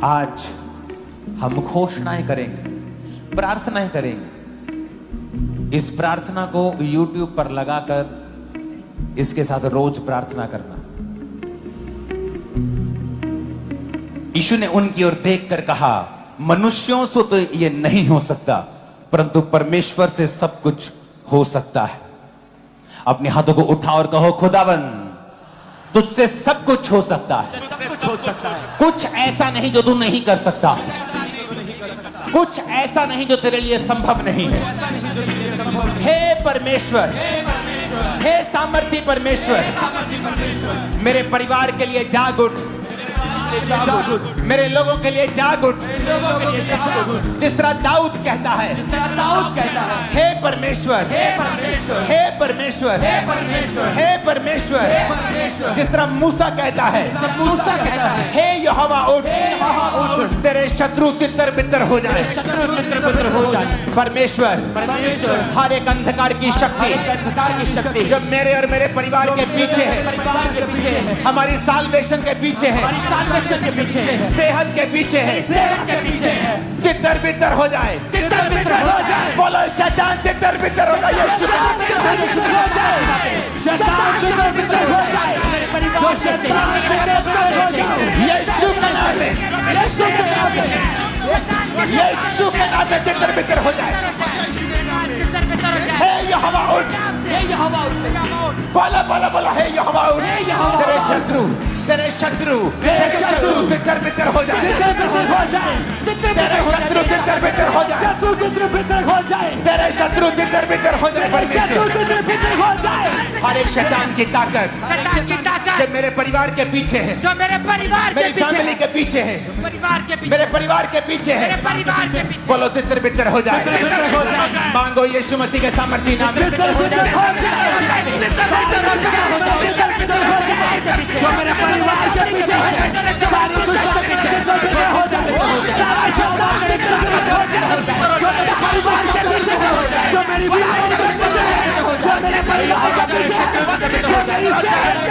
आज हम घोषणाएं करेंगे, प्रार्थनाएं करेंगे। इस प्रार्थना को YouTube पर लगाकर इसके साथ रोज प्रार्थना करना। यीशु ने उनकी ओर देखकर कहा, मनुष्यों से तो यह नहीं हो सकता, परंतु परमेश्वर से सब कुछ हो सकता है। अपने हाथों को उठाओ और कहो, खुदावन तुझसे सब कुछ हो सकता है। कुछ ऐसा नहीं जो तू नहीं कर सकता, कुछ ऐसा नहीं जो तेरे लिए संभव नहीं है। हे परमेश्वर, हे सामर्थी परमेश्वर, मेरे परिवार के लिए जाग उठ, मेरे लोगों के लिए जाग उठ। जिस तरह दाऊद कहता है, हे परमेश्वर, हे परमेश्वर, हे परमेश्वर। जिस तरह मूसा कहता है, हे यहोवा उठ, तेरे शत्रु तितर बितर हो जाए। परमेश्वर, हर एक अंधकार की शक्ति जो मेरे और मेरे परिवार के पीछे है, हमारी साल्वेशन के पीछे है, सेहत के पीछे है, तितर बितर हो जाए। बोलो शैतान तितर बितर हो जाए। यीशु के नाम में, यीशु के नाम में तितर बितर हो जाए। हे यहोवा उठ, बोला बोला बोला, हे यहोवा उठ। तेरे शत्रु तितर बितर हो जाए। तेरे शत्रु तितर बितर हो जाए। तेरे शत्रु तितर बितर हो जाए। हर एक शैतान की ताकत जो मेरे परिवार के पीछे है, मेरी फैमिली के पीछे है, मेरे परिवार के पीछे है, बोलो तितर बितर हो जाए। मांगो यीशु मसीह के सामर्थी नाम में।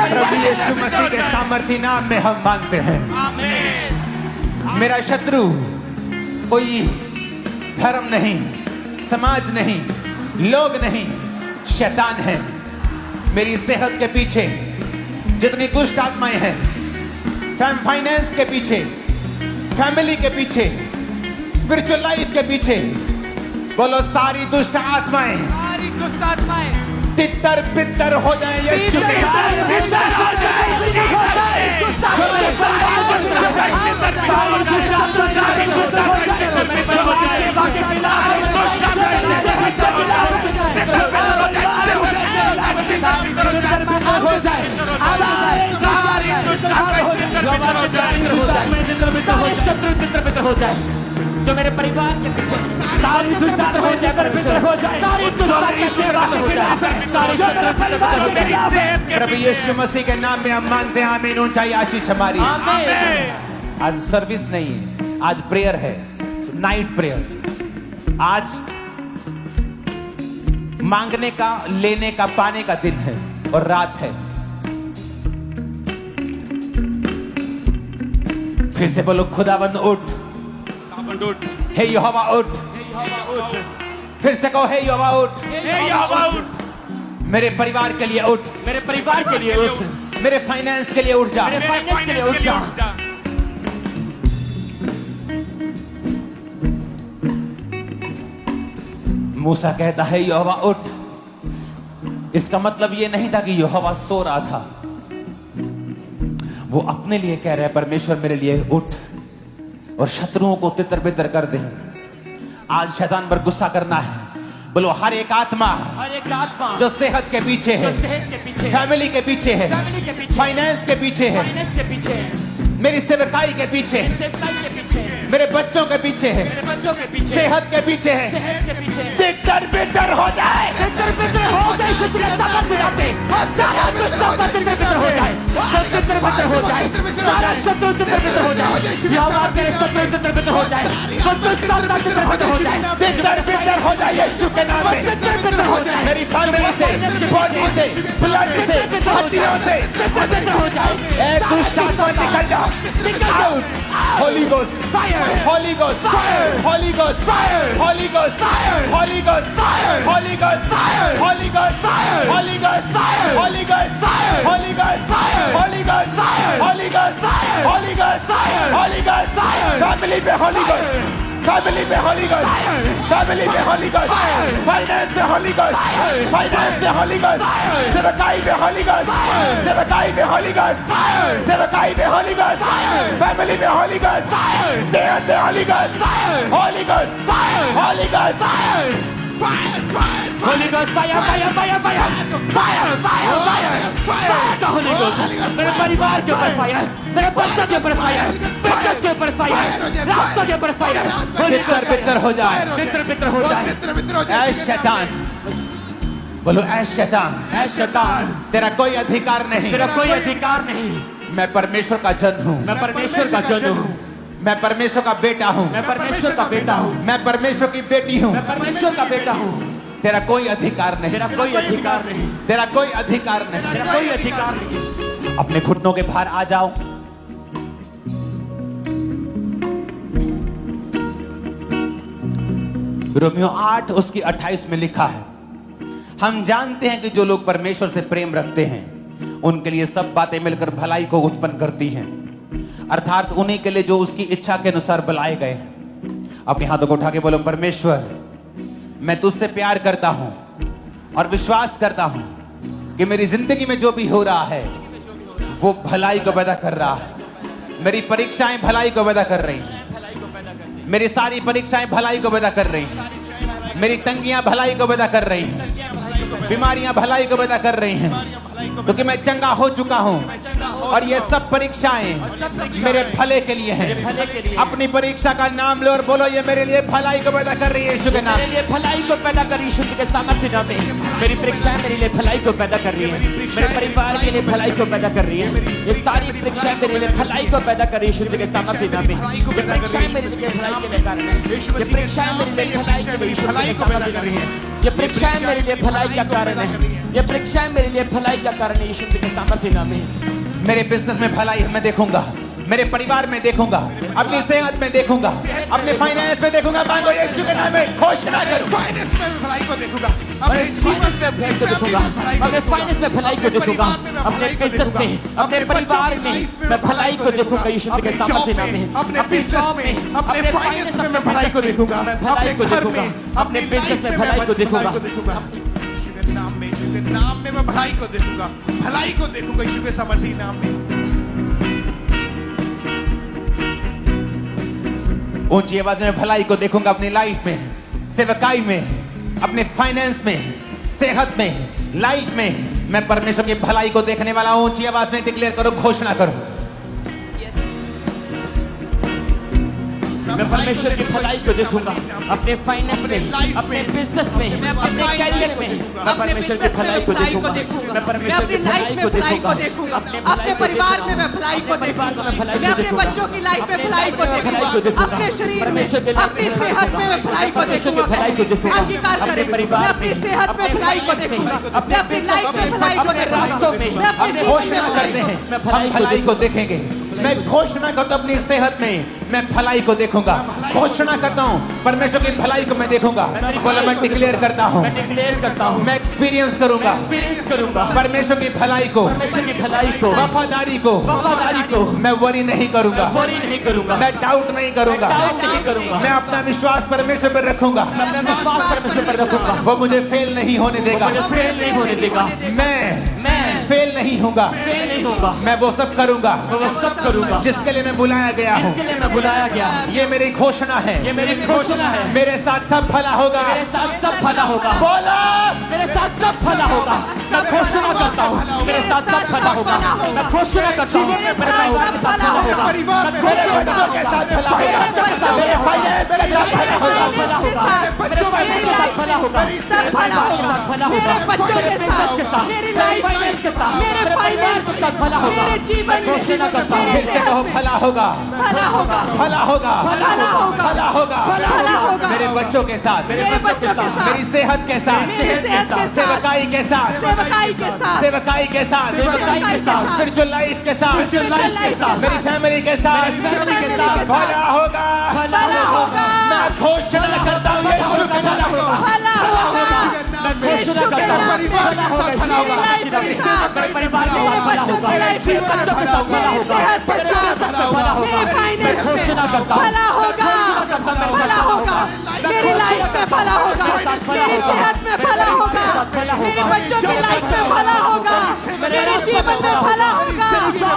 प्रभु यीशु मसीह के सामर्थी नाम में हम मांगते हैं। मेरा शत्रु कोई धर्म नहीं, समाज नहीं, लोग नहीं, शैतान है। मेरी सेहत के पीछे जितनी दुष्ट आत्माएं हैं, फाइनेंस के पीछे, फैमिली के पीछे, स्पिरिचुअल लाइफ के पीछे, बोलो सारी दुष्ट आत्माएं तितर बितर हो जाए। यीशु के हो जाए, जो मेरे परिवार के पीछे सारी दुष्ट हो जाए, सारी प्रभु यीशु मसीह के नाम में हम मानते हैं। आमीन। ऊंचाई आशीष हमारी। आज सर्विस नहीं है, आज प्रेयर है, नाइट प्रेयर। आज मांगने का, लेने का, पाने का दिन है और रात है। फिर से बोलो, खुदावंद उठ, हे यहोवा उठ। फिर से कहो, हे यहोवा उठ। मेरे परिवार के लिए उठ, मेरे परिवार के लिए उठ, मेरे फाइनेंस के लिए उठ जा, मेरे फाइनेंस के लिए उठ जा। मूसा कहता है, यहोवा उठ। इसका मतलब यह नहीं था कि यहोवा सो रहा था, वो अपने लिए कह रहा है, परमेश्वर मेरे लिए उठ और शत्रुओं को तितर बितर कर दे। आज शैतान पर गुस्सा करना है। बोलो, हर एक आत्मा जो सेहत के पीछे है, फैमिली के पीछे है, फाइनेंस के पीछे है, मेरी सेवकाई के पीछे है, मेरे बच्चों के पीछे है, सेहत के पीछे है, तितर बितर हो जाए। यीशु के नाम में हो जाए। मेरी फैमिली से, बॉडी से, ब्लड से, हड्डियों से बेदर हो जाए। एक दुष्ट आत्मा निकल जा। Out. Holi ghost Fire! Holi ghost Fire! Holi ghost Fire! Holi ghost Fire! Holi ghost Fire! Holi ghost Fire! Holi ghost Fire! Holi ghost Fire! Holi ghost Fire! Holi ghost Fire! Holi ghost Fire! Holi ghost Fire! Holi ghost Fire! Holi ghost Fire! Family पे होली गोस्ट फैमिली में Holi ghost Fire! Family में Holi ghost Fire! Finance में Holi ghost Fire! Finance में Holi ghost Fire! सेवकाई में Holi ghost Fire! सेवकाई में Holi ghost Fire! सेवकाई में होली गोस्ट Fire! फैमिली में होली गोस्ट Fire! सेहत में Holi ghost Fire! Holi ghost Fire! Holi ghost Holy Ghost, fire, fire, fire, fire, fire, fire, fire, fire का Holy Ghost, मेरे परिवार के ऊपर फायर, मेरे बच्चों के ऊपर फायर, बिजनेस के ऊपर फायर, रास्तों के ऊपर फायर, बितर बितर हो जाए बितर बितर हो जाए। ऐ शैतान बोलो ऐ शैतान ऐ शैतान, तेरा कोई अधिकार नहीं तेरा कोई अधिकार नहीं। मैं परमेश्वर का जन हूँ मैं परमेश्वर का जन हूँ, मैं परमेश्वर का बेटा हूँ मैं परमेश्वर का बेटा हूँ, मैं परमेश्वर की बेटी हूँ मैं परमेश्वर का बेटा हूँ। तेरा कोई अधिकार नहीं तेरा कोई अधिकार नहीं, तेरा कोई अधिकार नहीं तेरा कोई अधिकार नहीं। अपने घुटनों के बाहर आ जाओ। रोमियो 8 उसकी 28 में लिखा है, हम जानते हैं कि जो लोग परमेश्वर से प्रेम रखते हैं उनके लिए सब बातें मिलकर भलाई को उत्पन्न करती हैं, अर्थात उन्हीं के लिए जो उसकी इच्छा के अनुसार बुलाए गए। अपने हाथों को उठा के बोलो, परमेश्वर मैं तुझसे प्यार करता हूं और विश्वास करता हूं कि मेरी जिंदगी में जो भी हो रहा है वो भलाई को पैदा कर रहा है। मेरी परीक्षाएं भलाई को पैदा कर रही हैं, मेरी सारी परीक्षाएं भलाई को पैदा कर रही हैं, मेरी तंगियां भलाई को पैदा कर रही हैं, बीमारियां भलाई को पैदा कर रही हैं, क्योंकि मैं चंगा हो चुका हूं और ये सब परीक्षाएं मेरे भले के लिए हैं। अपनी परीक्षा का नाम लो और बोलो, ये मेरे लिए भलाई को पैदा कर रही है यीशु के नाम। मेरे लिए भलाई को पैदा कर रही है यीशु के सामर्थ्य नाम में। मेरी परीक्षाएं मेरे लिए भलाई को पैदा कर रही है, मेरे परिवार के लिए भलाई को पैदा कर रही है। ये सारी परीक्षाएं मेरे लिए भलाई को पैदा कर रही है यीशु के सामर्थ्य नाम में। ये परीक्षाएं मेरे लिए भलाई के कारण है, ये परीक्षाएं मेरे लिए भलाई के यीशु के सामर्थ्य कर रही है। ये परीक्षाएं मेरे लिए भलाई का कारण है, ये परीक्षाएं मेरे लिए भलाई का कारण है यीशु के सामर्थ्य नाम में। मेरे बिजनेस में भलाई मैं देखूंगा, मेरे परिवार में देखूंगा, अपनी सेहत में देखूंगा, अपने फाइनेंस में देखूंगा। मांगो यीशु के नाम में, घोषणा करो। फाइनेंस में भलाई को देखूंगा, अपने जीवन में भलाई को देखूंगा, अपने फाइनेंस में भलाई को देखूंगा, अपने बिजनेस में, अपने परिवार में मैं भलाई को देखूंगा यीशु के सामर्थ्य नाम में। अपने जॉब में, अपने फाइनेंस में मैं भलाई को देखूंगा, मैं भलाई को देखूंगा, अपने बिजनेस में भलाई को देखूंगा। यीशु के नाम में मैं भलाई को देखूंगा, भलाई को देखूंगा यीशु के सामर्थ्य नाम में। ऊंची आवाज में भलाई को देखूंगा अपनी लाइफ में, सेवकाई में, अपने फाइनेंस में, सेहत में, लाइफ में मैं परमेश्वर की भलाई को देखने वाला हूं। ऊंची आवाज में डिक्लेयर करो, घोषणा करो। मैं परमेश्वर की भलाई को देखूंगा अपने फाइनेंस में, अपने बिजनेस में, अपने कैरियर में। मैं परमेश्वर की भलाई को देखूंगा, मैं परमेश्वर की भलाई को देखूंगा, अपने परिवार में मैं भलाई को देखूंगा, मैं अपने बच्चों की लाइफ में भलाई को देखूंगा, अपने शरीर में, अपनी सेहत में मैं भलाई को देखूंगा। अंगीकार करें, मैं अपनी सेहत में भलाई को देखूंगा, मैं अपनी लाइफ में भलाई को रास्तों में, मैं अपने जीवन घोषणा में करते हैं हम भलाई को देखेंगे। मैं घोषणा करता हूं अपनी सेहत में मैं भलाई को देखूंगा। घोषणा करता हूं परमेश्वर की भलाई को मैं देखूंगा। बोला, मैं डिक्लेयर करता हूं, मैं डिक्लेयर करता हूं, मैं एक्सपीरियंस करूंगा परमेश्वर की भलाई को, परमेश्वर की भलाई को, वफादारी को, वफादारी को। मैं वरी नहीं करूंगा, वरी नहीं करूंगा, मैं डाउट नहीं करूंगा, डाउट नहीं करूंगा। मैं अपना विश्वास परमेश्वर पर रखूंगा। मैं अपना विश्वास परमेश्वर पर रखूंगा, वो मुझे फेल नहीं होने देगा, मुझे फेल नहीं होने देगा। मैं फेल नहीं होगा, फेल नहीं होगा, मैं वो सब करूंगा मैं वो सब करूंगा जिसके लिए मैं बुलाया गया हूँ। जिसके लिए मैं बुलाया गया। ये मेरी घोषणा है, ये मेरी घोषणा है। मेरे साथ सब भला होगा। मेरे साथ सब भला होगा, बोला, मेरे साथ सब भला होगा। मैं घोषणा करता हूँ, मेरे साथ सब भला होगा। मैं घोषणा करता हूँ, मेरे साथ भला होगा। परिवार में, मेरे बच्चों के साथ भला होगा, मेरे फाइनेंस के साथ भला होगा। भला होगा। बच्चों में मेरे साथ भला होगा। सब भला होगा। भला होगा। मेरे बच्चों के साथ, मेरी लाइफ फाइनेंस के साथ, मेरे फाइनेंस के साथ भला होगा। मेरे जीवन में, घोषणा करता हूँ। फिर से कहो भला होगा, भला होगा, भला होगा, भला होगा, भला होगा, भला होगा। मेरे बच्चों के साथ, मेरे बच्चों के साथ, मेरी सेहत के साथ, मेरी सेहत के साथ, सेवकाई के साथ, सेवकाई के साथ, सेवकाई के साथ, सेवकाई के साथ, स्पिरिचुअल लाइफ के साथ, Spiritual life के साथ, मेरी फैमिली के साथ मेरी family के साथ भला होगा। भला होगा। मैं घोषणा करता हूँ यीशु के नाम में भला होगा। मैं घोषणा करता हूँ भला होगा। मेरे साथ, मेरे परिवार में मेरे भला बच्चों होगा। के लाइफ मेरे बच्चों के साथ भला होगा। सेहत के मेरे साथ बच्चों के साथ भला होगा। मेरे फाइनेंस मैं घोषणा करता हूँ। भला होगा, भला होगा। मेरी लाइफ में भला होगा, मेरी सेहत में भला होगा, मेरे बच्चों की लाइफ में भला होगा, मेरे जीवन में भला होगा,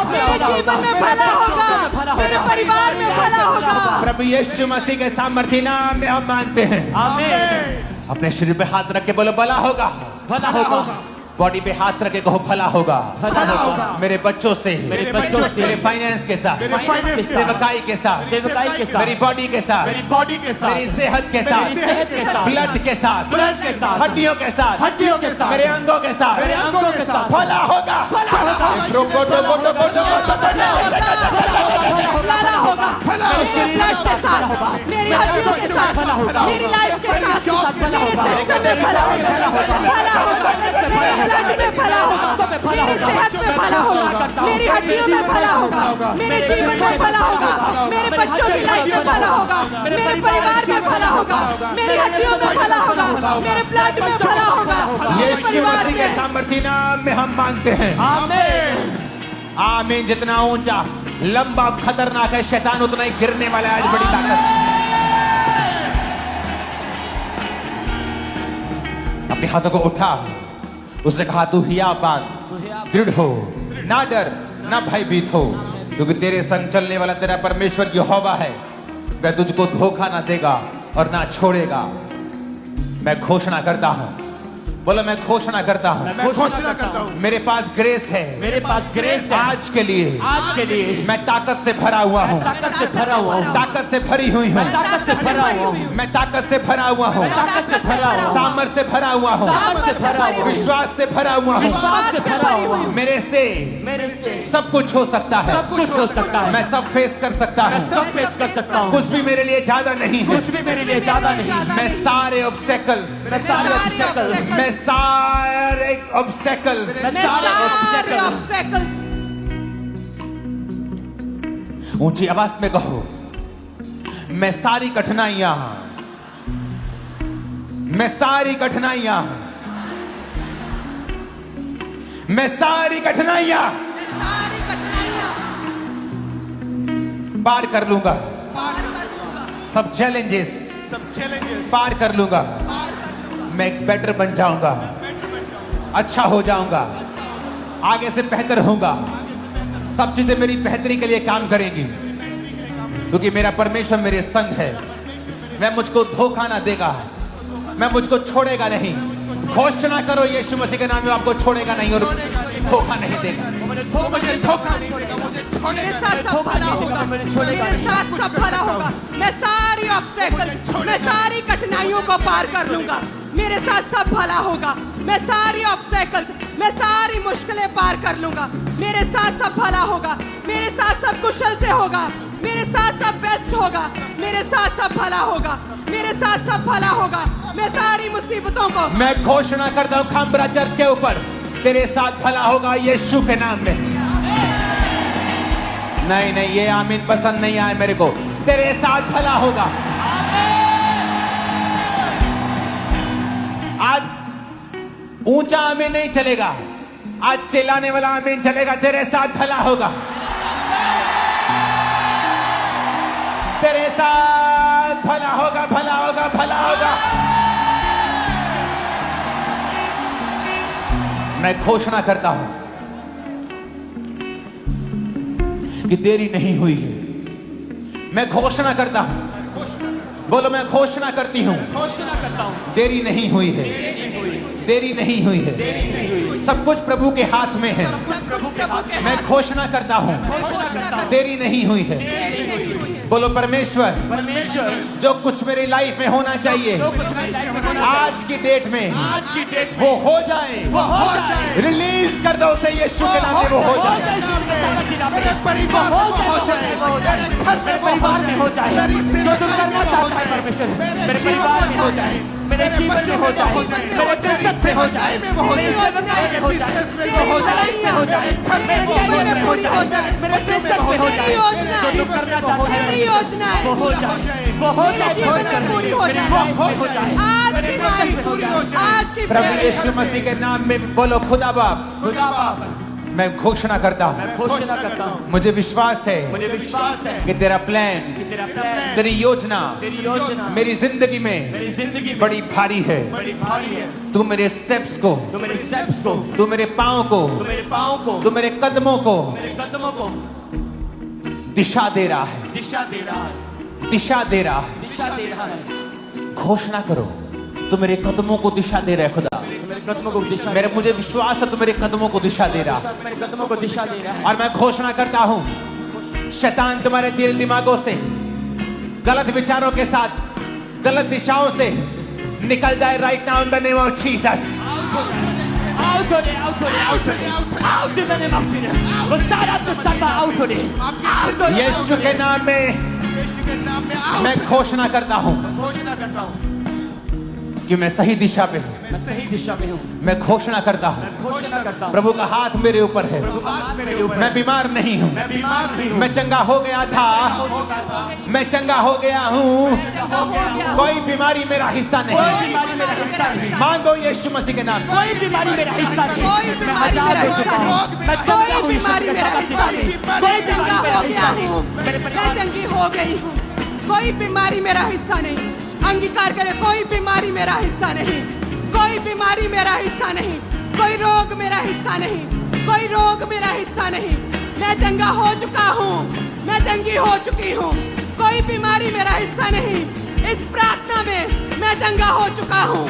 मेरे जीवन में भला होगा, मेरे परिवार में भला होगा। प्रभु यीशु मसीह के सामर्थ्य नाम में हम मानते हैं। आमीन। अपने शरीर पे हाथ रख के बोलो भला होगा। भला होगा। बॉडी पे हाथ रख के कहो भला होगा। भला होगा। मेरे बच्चों से, मेरे बच्चों से, मेरे फाइनेंस के साथ, फाइनेंस के साथ, सेवकाई के साथ, सेवकाई के साथ, मेरी बॉडी के साथ, मेरी बॉडी के साथ, मेरी सेहत के साथ, मेरी सेहत के साथ, ब्लड के साथ, ब्लड के साथ, हड्डियों के साथ, हड्डियों के साथ, मेरे अंगों के साथ, मेरे अंगों के साथ भला होगा। भला होगा। रोको रोको रोको भला होगा, मेरे ब्लड के साथ, मेरी हड्डियों के साथ, मेरी लाइफ के साथ, मेरे सेहत में भला होगा, भला होगा, मेरे ब्लड में भला होगा, मेरी सेहत में भला होगा, मेरी हड्डियों में भला होगा, मेरे जीवन में भला होगा, मेरे बच्चों की लाइफ में भला होगा, मेरे परिवार में भला होगा, मेरी हड्डियों में भला होगा, मेरे ब्लड में भला होगा, मेरे यीशु परिवार मसीह के में। सामर्थ्य नाम में हम मांगते हैं। आमीन। आमीन। जितना ऊंचा, लंबा, खतरनाक है शैतान, उतना ही गिरने वाला है। आज बड़ी ताकत। अपने हाथों को उठा। उसने कहा तू हिया बात, दृढ़ हो, ना डर, ना भयभीत हो, क्योंकि तेरे संग चलने वाला तेरा परमेश्वर यहोवा है। वह तुझको धोखा ना देगा और ना छोड़ेगा। मैं घोषणा करता हूं, बोलो मैं घोषणा करता हूं, मैं घोषणा करता हूँ मेरे पास ग्रेस है। मेरे पास ग्रेस है आज के लिए आज के लिए। मैं ताकत से भरा हुआ हूँ, ताकत से भरा हुआ हूँ। ताकत से भरी हुई हूँ, ताकत से भरा हुआ हूँ। मैं ताकत से भरा हुआ हूँ, ताकत से भरा हुआ हूँ। सामर्थ से भरा हुआ हूँ, सामर्थ से भरा हुआ हूँ। विश्वास से भरा हुआ हूँ। विश्वास से भरा हुआ हूँ। मेरे से मेरे से सब कुछ हो सकता है। सब कुछ हो सकता है। मैं सब फेस कर सकता मैं हूँ। सब फेस कर सकता हूँ। कुछ भी मेरे लिए ज्यादा नहीं है। कुछ भी मेरे लिए ज्यादा नहीं। मैं सारे ऑब्स्टेकल्स, मैं सारे obstacles, मैं सारे ऑब्स्टेकल्स, मैं मैं सारे सारे obstacles, obstacles, ऊंची आवाज में कहो, मैं सारी कठिनाइयां, मैं सारी कठिनाइयां, मैं सारी कठिनाइयां सारी कठिनाइयां पार कर लूंगा। पार कर लूंगा, सब चैलेंजेस सब चैलेंजेस पार कर लूंगा। पार कर लूंगा, मैं एक बेटर बन जाऊंगा, अच्छा हो जाऊंगा, आगे से बेहतर होऊंगा। सब चीजें मेरी बेहतरी के लिए काम करेंगी, क्योंकि मेरा परमेश्वर मेरे संग है। मैं मुझको धोखा ना देगा, मैं मुझको छोड़ेगा नहीं। घोषणा करो यीशु मसीह के नाम में, आपको छोड़ेगा नहीं और धोखा नहीं देगा। मुझे धोखा नहीं देगा, मुझे मेरे छोड़ेगा साथ सब भला होगा, मेरे साथ सब भला होगा। मैं सारी ऑब्स्टेकल्स, मैं सारी कठिनाइयों को पार कर लूंगा। मेरे साथ सब भला होगा। मैं सारी ऑब्स्टेकल्स, मैं सारी मुश्किलें पार कर लूंगा। मेरे साथ सब भला होगा। मेरे साथ सब कुशल से होगा। मेरे साथ सब बेस्ट होगा। मेरे साथ सब भला होगा। मेरे साथ सब भला होगा। मैं सारी मुसीबतों को, मैं घोषणा करता हूं खामबरा चर्च के ऊपर, तेरे साथ भला होगा यीशु के नाम में। नहीं नहीं, ये आमीन पसंद नहीं आए मेरे को। तेरे साथ भला होगा। आज ऊंचा आमीन नहीं चलेगा, आज चिल्लाने वाला आमीन चलेगा। तेरे साथ भला होगा, तेरे साथ भला होगा, भला होगा, भला होगा। मैं घोषणा करता हूं कि देरी नहीं हुई है। मैं घोषणा करता हूं, बोलो मैं घोषणा करती हूं, घोषणा करता हूँ। देरी नहीं हुई है, देरी नहीं हुई है। सब कुछ प्रभु के हाथ में है। प्रभु के हाथ में। मैं घोषणा करता हूं, घोषणा करता हूँ। देरी नहीं हुई है। बोलो परमेश्वर, परमेश्वर जो कुछ मेरी लाइफ में होना चाहिए जो कुछ मेरी लाइफ में होना आज की डेट में आज की डेट में वो हो जाए। वो हो जाए। रिलीज कर दो उसे यीशु के नाम में वो हो जाए। मेरे परिवार में वो हो जाए, मेरे घर में वो परिवार में हो जाए, मेरी जो तुम करना चाहता है परमेश्वर मेरे परिवार में हो जाए, मेरे जीवन में हो जाए, मेरे बिजनेस में हो जाए, मेरे सेवकाई में हो जाए, मेरी लाइफ में हो जाए, मेरे जीवन में हो जाए, मेरे बिजनेस में हो जाए, जो तुम करना चाहता है मेरी योजना है वो हो जाए, वो हो जाए परमेश्वर, पूरी हो मेरी जाए। लाइफ में हो जाए, आज मेरे की बिजनेस में हो पूरी जाए। हो जाए। आज की प्रभु यीशु मसीह के नाम में बोलो खुदा बाप, खुदा बाप, मैं घोषणा करता हूँ, मैं घोषणा करता हूँ, मुझे विश्वास है मुझे विश्वास है कि तेरा प्लान, कि तेरा प्लान, तेरी योजना तेरी योजना मेरी जिंदगी में मेरी जिंदगी में बड़ी भारी है। बड़ी भारी है। तू मेरे स्टेप्स को, तू मेरे स्टेप्स को, तू मेरे पाँव को, तू मेरे पाँव को, तू मेरे कदमों को मेरे कदमों को दिशा दे रहा है, दिशा दे रहा है, दिशा दे रहा है। दिशा दे रहा है। घोषणा करो, तू मेरे कदमों को दिशा दे रहा है खुदा। तू मेरे कदमों को दिशा मेरे मुझे विश्वास है तू मेरे कदमों को दिशा दे रहा है। मेरे कदमों को दिशा दे रहा है। और मैं घोषणा करता हूँ शैतान तुम्हारे दिल दिमागों से गलत विचारों के साथ गलत दिशाओं से निकल जाए right now in the name of Jesus. Out of it, out of it, out of it, out in the name of Jesus. वो सारा दुष्टता out of it, out of it, यीशु के नाम में यीशु के नाम में आओ। मैं घोषणा करता हूँ घोषणा करता हूँ, कि मैं सही दिशा पे हूँ। मैं सही दिशा में हूँ। मैं घोषणा करता हूँ मैं घोषणा करता हूँ। प्रभु का हाथ मेरे ऊपर है। प्रभु का हाथ मेरे ऊपर मैं बीमार नहीं हूँ, मैं बीमार नहीं हूँ। मैं चंगा हो गया था, मैं चंगा हो गया हूँ। कोई बीमारी मेरा हिस्सा कोई नहीं। बीमारी मेरा हिस्सा नहीं। मांगो यीशु मसीह के नाम। कोई बीमारी मेरा हिस्सा नहीं। कोई मैं बीमारी आजाद मेरा हो चुका हिस्सा हूँ। नहीं। मैं चंगा हूँ कोई यीशु बीमारी के मेरा साथ हिस्सा नहीं। नहीं। कोई मैं बीमारी चंगा मेरा हो हिस्सा गया नहीं। हूँ। मेरे मैं परिवार चंगी हो गई हूँ। कोई बीमारी मेरा हिस्सा नहीं। अंगीकार करे, कोई बीमारी मेरा हिस्सा नहीं। कोई बीमारी मेरा हिस्सा नहीं। कोई रोग मेरा हिस्सा नहीं। कोई रोग मेरा हिस्सा नहीं। मैं चंगा हो चुका हूँ। मैं चंगी हो चुकी हूँ। कोई बीमारी मेरा हिस्सा नहीं। इस प्रार्थना में मैं चंगा हो चुका हूँ।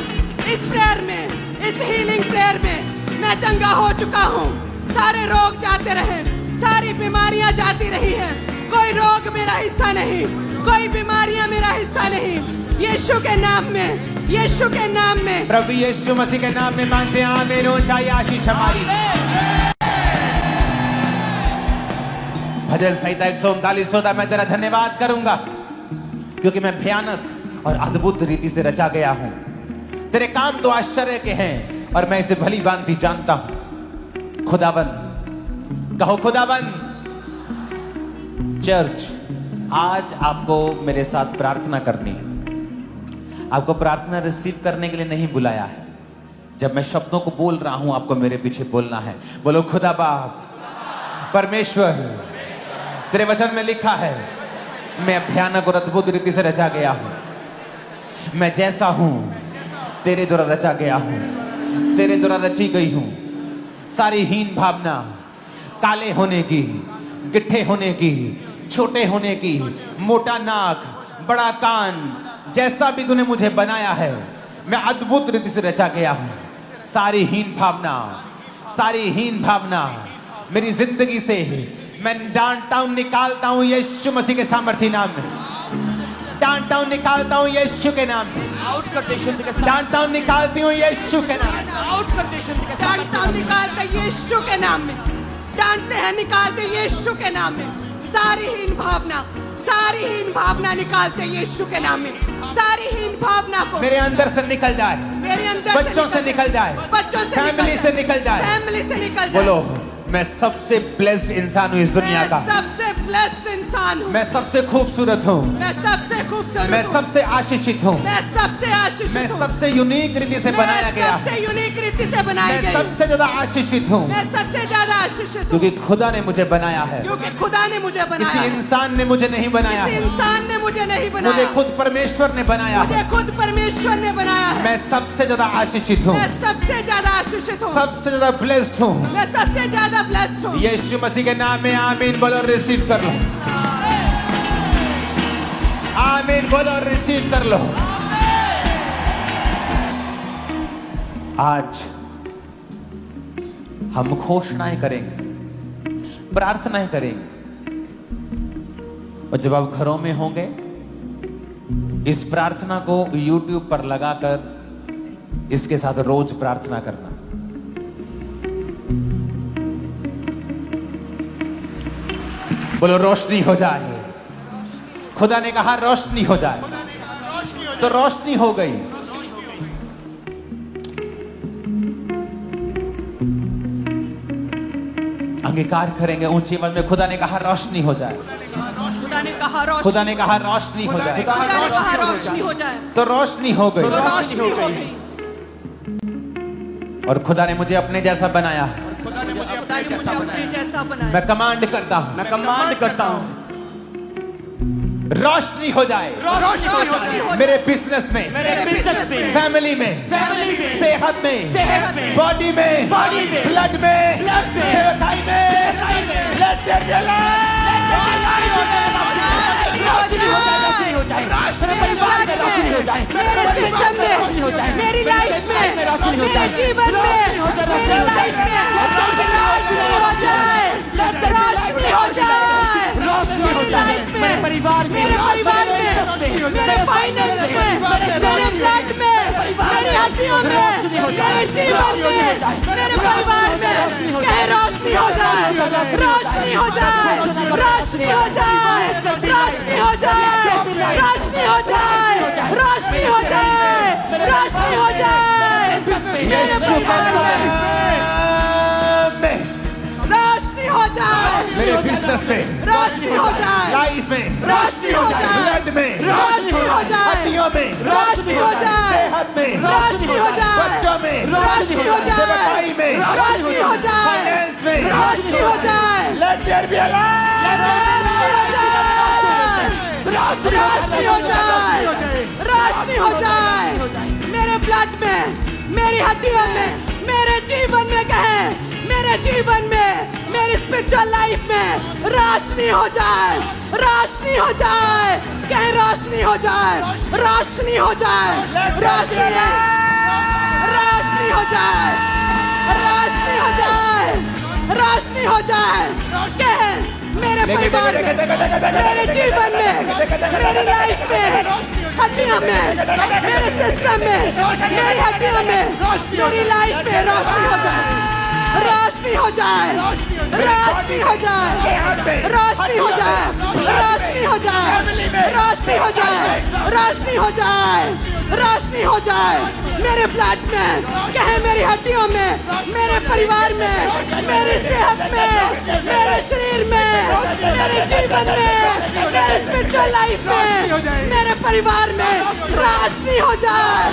इस प्रेयर में, इस हीलिंग प्रेयर में मैं चंगा हो चुका हूँ। सारे रोग जाते रहे, सारी बीमारियां जाती रही हैं। कोई रोग मेरा हिस्सा नहीं, कोई बीमारियां मेरा हिस्सा नहीं। यीशु के नाम में, यीशु के नाम में, प्रभु यीशु मसीह के नाम में मांगते हैं आमीन। ऊंचाई आशीष हमारी। भजन संहिता 139 होता, मैं तेरा धन्यवाद करूंगा क्योंकि मैं भयानक और अद्भुत रीति से रचा गया हूं। तेरे काम तो आश्चर्य के हैं और मैं इसे भली भांति जानता हूं। खुदावन, कहो खुदावन। चर्च, आज आपको मेरे साथ प्रार्थना करनी है। आपको प्रार्थना रिसीव करने के लिए नहीं बुलाया है। जब मैं शब्दों को बोल रहा हूं आपको मेरे पीछे बोलना है। बोलो खुदा बाप, परमेश्वर, तेरे वचन में लिखा है मैं भयानक और अद्भुत रीति से रचा गया हूं। मैं जैसा हूं तेरे द्वारा रचा गया हूं, तेरे द्वारा रची गई हूं। सारी हीन भावना, काले होने की, गिट्ठे होने की, छोटे होने की, मोटा नाक, बड़ा कान, जैसा भी तूने मुझे बनाया है मैं अद्भुत रीति से रचा गया हूं। सारी हीन भावना, सारी हीन भावना मेरी जिंदगी से मैं डांटता हूं, निकालता हूं यीशु मसीह के सामर्थी नाम में। डांटता हूं, निकालता हूं यीशु के नाम में। आउट कर दे शुद्ध के साथ। डांटता हूं, निकालती हूं यीशु के नाम में। आउट कर दे शुद्ध के साथ। डांटता हूं, निकालते यीशु के नाम में। डांटते हैं, निकालते यीशु के नाम में। सारी हीन भावना, सारी हीन भावना निकालते यीशु के नाम में। सारी हीन भावना को मेरे अंदर से निकल जाए, मेरे अंदर बच्चों से निकल जाए, बच्चों से फैमिली से निकल जाए। फैमिली से निकल जाए। बोलो, मैं सबसे ब्लेस्ड इंसान हूं इस दुनिया मैं का। सबसे ब्लेस्ड इंसान हूँ। मैं सबसे खूबसूरत हूँ। मैं सबसे खूबसूरत मैं हूँ। सबसे आशीषित हूँ। मैं सबसे आशीषित मैं हूँ। सबसे यूनिक रीति से बनाया गया हूँ। सबसे यूनिक रीति से बनाई मैं गई। सबसे ज्यादा आशीषित हूँ मैं सबसे ज्यादा आशीषित हूँ क्योंकि खुदा ने मुझे बनाया है। क्योंकि खुदा ने मुझे बनाया किसी है। इंसान ने मुझे नहीं बनाया किसी है। इंसान ने मुझे नहीं बनाया। मुझे खुद परमेश्वर ने बनाया मुझे है। खुद परमेश्वर ने बनाया है। मैं सबसे ज्यादा आशीषित हूँ, मैं सबसे ज्यादा आशीषित हूँ। सबसे ज्यादा ब्लेस्ड हूँ। मैं सबसे ज्यादा ब्लेस्ड हूँ। यीशु मसीह के नाम में आमीन बोलो, रिसीव कर लो। आमीन बोलो, रिसीव कर लो। आज हम घोषणाएं करेंगे, प्रार्थनाएं करेंगे और जब आप घरों में होंगे, इस प्रार्थना को YouTube पर लगाकर इसके साथ रोज प्रार्थना करना। बोलो रोशनी हो जाए। खुदा ने कहा रोशनी हो जाए, तो रोशनी हो गई। अंगीकार करेंगे ऊंची आवाज में, खुदा ने कहा रोशनी हो जाए। खुदा ने कहा रोशनी, खुदा ने कहा रोशनी हो जाए, खुदा ने कहा रोशनी हो जाए, तो रोशनी हो गई। तो रोशनी हो गई। और खुदा ने मुझे अपने जैसा बनाया। खुदा ने मुझे खुदा ने मुझे अपने जैसा बनाया। मैं कमांड करता हूं, मैं कमांड करता हूं, रोशनी हो जाए रोशनी हो जाए मेरे बिजनेस में, मेरे बिजनेस में, फैमिली में, फैमिली में, सेहत में, सेहत में, बॉडी में, बॉडी में, ब्लड में, ब्लड में, सेवकाई में, लेट देयर बी रोशनी हो जाए, रोशनी हो जाए, मेरे परिवार में रोशनी हो जाए, मेरे सिस्टम में, मेरी लाइफ में, मेरे जीवन में, मेरी लाइफ में रोशनी हो जाए, रोशनी हो जाए, रोशनी हो जाए, मेरे परिवार में, मेरे परिवार में, मेरे फाइनेंस में, मेरे ब्लड में, मेरी हड्डियों में, मेरे जीवन में, मेरे परिवार में, कहे रोशनी हो जाए, रोशनी हो जाए, रोशनी हो जाए, रोशनी हो जाए, रोशनी हो जाए, रोशनी हो जाए, रोशनी हो जाए, मेरे परिवार में रोशनी हो जाए, मेरे बिजनेस में, रोशनी हो जाए, लाइफ में, रोशनी हो जाए, ब्लड में, रोशनी हो जाए, हड्डियों में, रोशनी हो जाए, सेहत में, रोशनी हो जाए, बच्चों में, रोशनी हो जाए, सेवकाई में, रोशनी हो जाए, फाइनेंस में, रोशनी हो जाए, लेट देयर बी रोशनी हो जाए, रोशनी हो जाए, रोशनी हो जाए, मेरे ब्लड में, मेरी हड्डियों में, मेरे जीवन में, कहे मेरे जीवन में, मेरी स्पिरिचुअल लाइफ में रोशनी हो जाए, रोशनी हो जाए, कहे रोशनी हो जाए, रोशनी हो जाए, रोशनी रोशनी हो जाए, रोशनी हो जाए, रोशनी हो जाए, कहे मेरे परिवार में, मेरे जीवन में, मेरी लाइफ में, हड्डियों में, मेरे सिस्टम में, मेरी हड्डियों में, मेरी लाइफ में रोशनी हो जाए, रोशनी हो जाए, रोशनी हो जाए, रोशनी हो जाए, रोशनी हो जाए, रोशनी हो जाए, रोशनी हो जाए, रोशनी हो जाए, मेरे ब्लड में, कहे मेरी हड्डियों में, मेरे परिवार में, मेरी सेहत में, मेरे शरीर में, मेरे जीवन में, मेरे स्पिरिचुअल लाइफ में, मेरे परिवार में रोशनी हो जाए,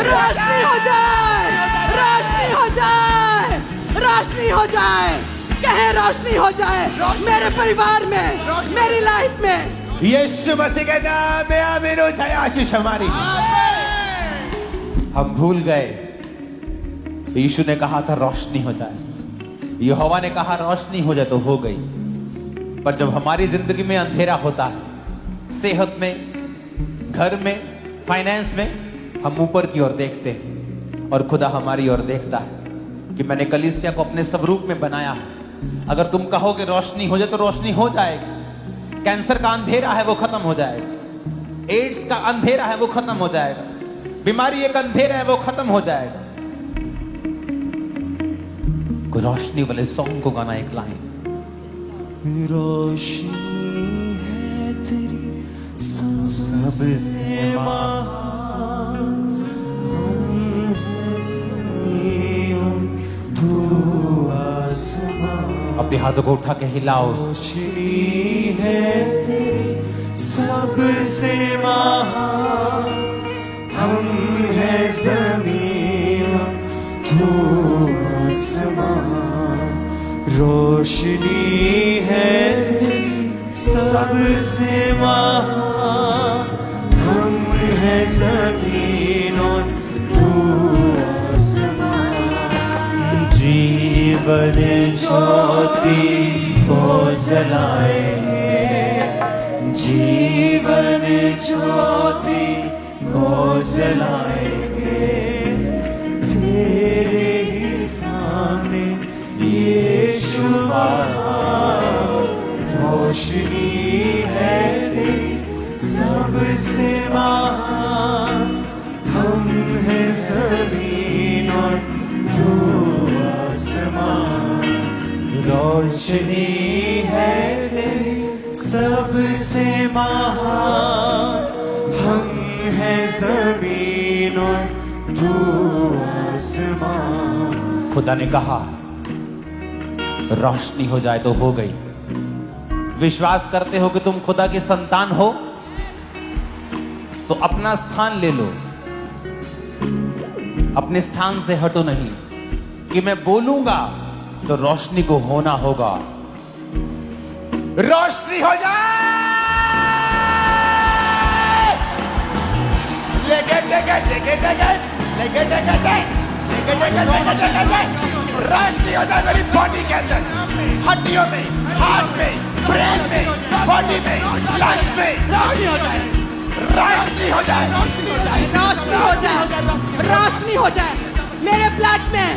रोशनी हो जाए, रोशनी हो जाए, रोशनी हो जाए, कहे रोशनी हो जाए, मेरे परिवार में, मेरी लाइफ में। यीशु मसीह के नाम में आमीन हो जाए। आशीष हमारी। हम भूल गए, यीशु ने कहा था रोशनी हो जाए, यहोवा ने कहा रोशनी हो जाए, तो हो गई। पर जब हमारी जिंदगी में अंधेरा होता है, सेहत में, घर में, फाइनेंस में, हम ऊपर की ओर देखते हैं और खुदा हमारी ओर देखता है कि मैंने कलीसिया को अपने स्वरूप में बनाया है। अगर तुम कहोगे रोशनी हो जाए, तो रोशनी हो जाएगी। कैंसर का अंधेरा है, वो खत्म हो जाएगा। एड्स का अंधेरा है, वो खत्म हो जाएगा। बीमारी एक अंधेरा है, वो खत्म हो जाएगा। कोई रोशनी वाले सॉन्ग को गाना एक लाइन। रोशनी है तेरी सबसे महान, हम हैं ज़मीन, तू आसमान। अपने हाथों को उठा के हिलाओ। रोशनी है तेरी सबसे महान, हम हैं ज़मीन, तू आसमान। रोशनी है तेरी सबसे महान, हम हैं ज़मीन और तू आसमान। जीवन ज्योति को जलाएंगे, जीवन ज्योति को जलाएंगे, तेरे ही सामने यीशु रोशनी है। सबसे महान हम हैं जमीन और तू आसमान रोशनी है तेरी सबसे महान हम हैं जमीन और तू आसमान खुदा ने कहा रोशनी हो जाए तो हो गई। विश्वास करते हो कि तुम खुदा की संतान हो तो अपना स्थान ले लो, अपने स्थान से हटो नहीं कि मैं बोलूंगा तो रोशनी को होना होगा। रोशनी हो जाए। लेके रोशनी हो जाए मेरी बॉडी के अंदर, हड्डियों में, हार्ट में, ब्रेन में, बॉडी में, लंग्स में। रोशनी हो जाए, रोशनी हो जाए, रोशनी हो जाए, रोशनी हो जाए, रोशनी हो जाए मेरे ब्लड में,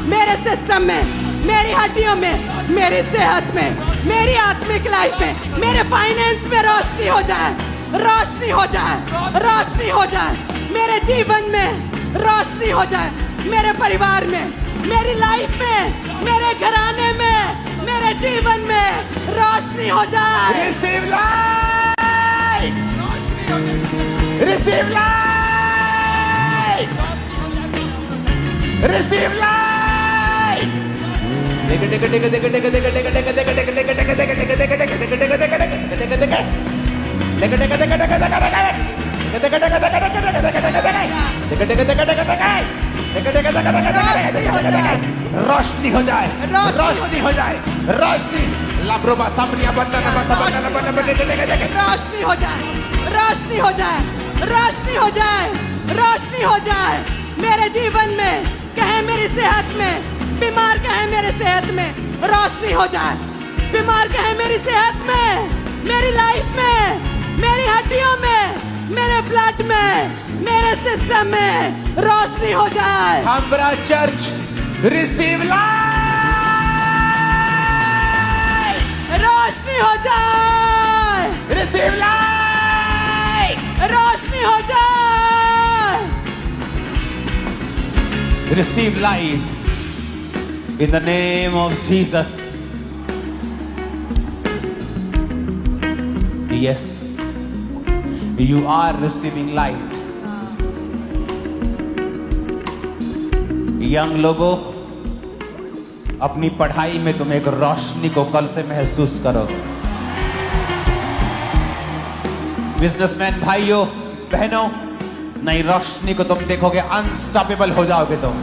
मेरे सिस्टम में, मेरी हड्डियों में, मेरी सेहत में, मेरी आत्मिक लाइफ में, मेरे फाइनेंस में रोशनी हो जाए, रोशनी हो जाए, रोशनी हो जाए मेरे जीवन में, रोशनी हो जाए मेरे परिवार में, मेरी लाइफ में, मेरे घराने में, मेरे जीवन में रोशनी हो जाए। Receive light, receive light, receive light. रोशनी हो जाए, रोशनी हो जाए, रोशनी। लाब्रोबा सामरिया बनना रोशनी हो जाए, रोशनी हो जाए, रोशनी हो जाए, रोशनी हो जाए मेरे जीवन में, कहे मेरी सेहत में, बीमार कहे मेरे सेहत में रोशनी हो जाए, बीमार कहे मेरी सेहत में, मेरी लाइफ में, मेरी हड्डियों में, मेरे ब्लड में, मेरे सिस्टम में रोशनी हो जाए। हमारा चर्च रिसीव लाइट, रोशनी हो जाए, रिसीव लाइट, रोशनी हो जाए। Receive light in the name of Jesus. Yes, you are receiving light. Young लोगों, अपनी पढ़ाई में तुम एक रोशनी को कल से महसूस करो। बिजनेसमैन भाइयों बहनों, नई रोशनी को तुम देखोगे, अनस्टॉपेबल हो जाओगे तुम।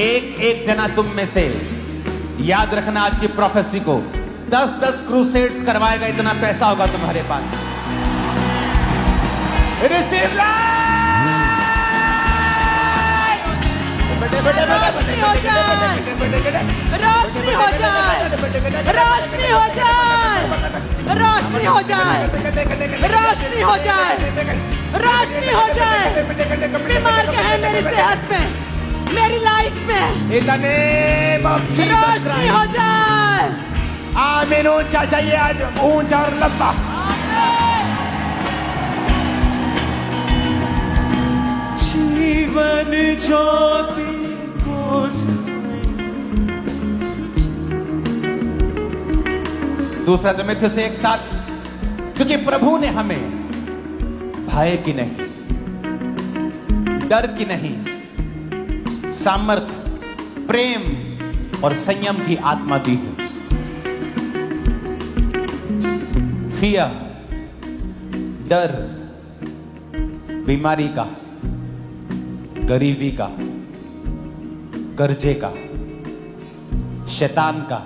एक एक जना तुम में से, याद रखना आज की प्रोफेसी को, 10-10 क्रूसेड्स करवाएगा, इतना पैसा होगा तुम्हारे पास। रिसीव लाइट, रोशनी हो जाए, रोशनी हो जाए, रोशनी हो जाए, रोशनी हो जाए, रोशनी हो जाए, रोशनी हो जाए। बीमार कहे मेरी सेहत में, मेरी लाइफ में, in the name of Jesus रोशनी हो क्राइस्ट। जाए। आमीन। ऊंचा चाहिए आज, ऊंचा और लंबा। जीवन ज्योति को दूसरा तिमुथियुस से एक साथ, क्योंकि प्रभु ने हमें भय की नहीं, डर की नहीं, सामर्थ, प्रेम और संयम की आत्मा दी है। फियर, डर, बीमारी का, गरीबी का, कर्जे का, शैतान का,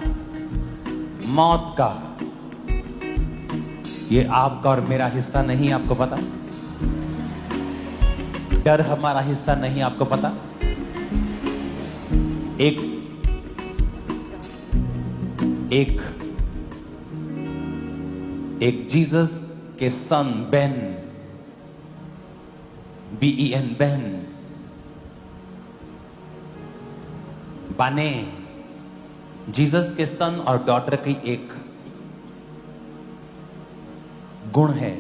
मौत का, ये आपका और मेरा हिस्सा नहीं। आपको पता? डर हमारा हिस्सा नहीं। आपको पता? एक जीसस के सन बेन, BEN, बेन, बाने, जीसस के सन और डॉटर की एक गुण है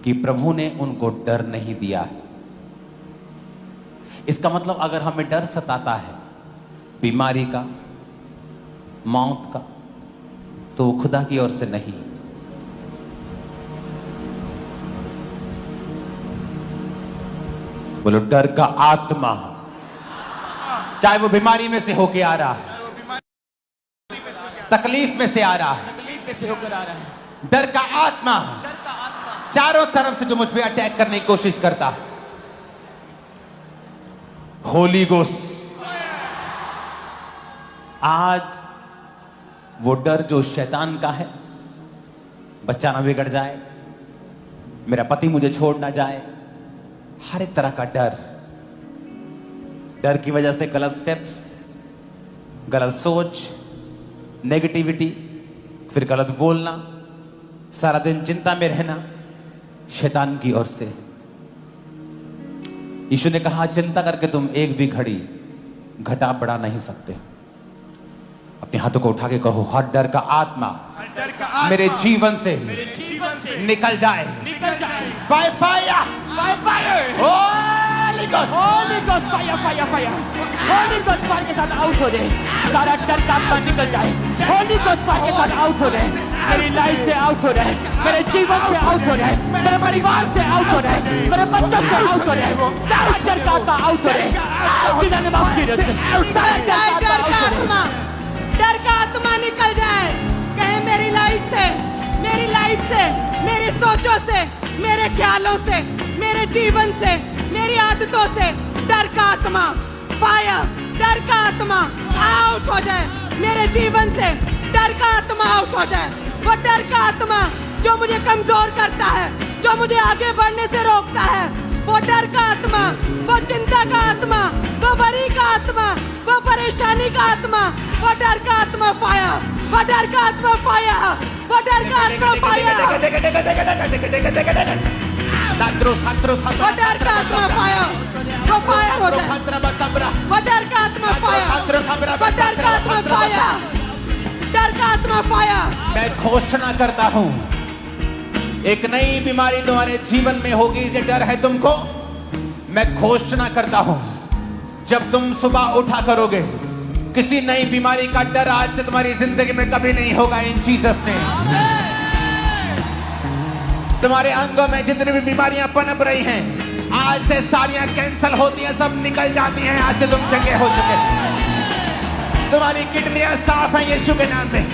कि प्रभु ने उनको डर नहीं दिया। इसका मतलब अगर हमें डर सताता है बीमारी का, मौत का, तो वो खुदा की ओर से नहीं। बोलो डर का आत्मा, चाहे वो बीमारी में से होके आ रहा है, तकलीफ में से आ रहा है, तकलीफ में से होकर आ रहा है, डर का आत्मा डर का आत्मा चारों तरफ से जो मुझ पे अटैक करने की कोशिश करता है। होली गोस्ट, आज वो डर जो शैतान का है, बच्चा ना बिगड़ जाए, मेरा पति मुझे छोड़ ना जाए, हर एक तरह का डर, डर की वजह से गलत स्टेप्स, गलत सोच, नेगेटिविटी, फिर गलत बोलना, सारा दिन चिंता में रहना, शैतान की ओर से। यीशु ने कहा चिंता करके तुम एक भी घड़ी घटा बढ़ा नहीं सकते। अपने हाथों को उठा के कहो हर डर का आत्मा डर का आत्मा मेरे जीवन से जीवन से निकल जाए निकल जाए by fire. By fire. Holi ghost, Holi ghost fire fire fire, Holi ghost fire के साथ आउट हो जाए, सारा डर का आत्मा निकल जाए। होली गोस्ट फायर के साथ आउट हो जाए, मेरी लाइफ से आउट हो जाए, मेरे जीवन से आउट हो जाए, मेरे परिवार से आउट हो जाए, मेरे बच्चों से आउट हो जाए, सारा डर का आत्मा आउट हो जाए। सारा डर का आत्मा, डर का आत्मा निकल जाए। कहे मेरी लाइफ से, मेरी लाइफ से, मेरी सोचों से, मेरे ख्यालों से, मेरे जीवन से, मेरी आदतों से डर का आत्मा फायर, डर का आत्मा आउट हो जाए। मेरे जीवन से डर का आत्मा आउट हो जाए। वो डर का आत्मा जो मुझे कमजोर करता है, जो मुझे आगे बढ़ने से रोकता है, वो डर का आत्मा, वो चिंता का आत्मा, वो वरी का आत्मा, वो परेशानी का आत्मा, वो डर का आत्मा फायर, वो डर का आत्मा फायर, वो डर का आत्मा फायर, वो डर का आत्मा फायर, वो फायर हो जाए। वो डर का आत्मा फायर, वो डर का आत्मा फायर, डर का आत्मा फायर। मैं घोषणा करता हूं एक नई बीमारी तुम्हारे जीवन में होगी। ये डर है तुमको, मैं घोषणा करता हूं जब तुम सुबह उठा करोगे किसी नई बीमारी का डर आज से तुम्हारी जिंदगी में कभी नहीं होगा। इन जीसस ने तुम्हारे अंगों में जितनी भी बीमारियां पनप रही हैं आज से सारियां कैंसल होती हैं, सब निकल जाती हैं। आज से तुम चंगे हो चुके, तुम्हारी किडनियां साफ हैं यीशु के नाम में,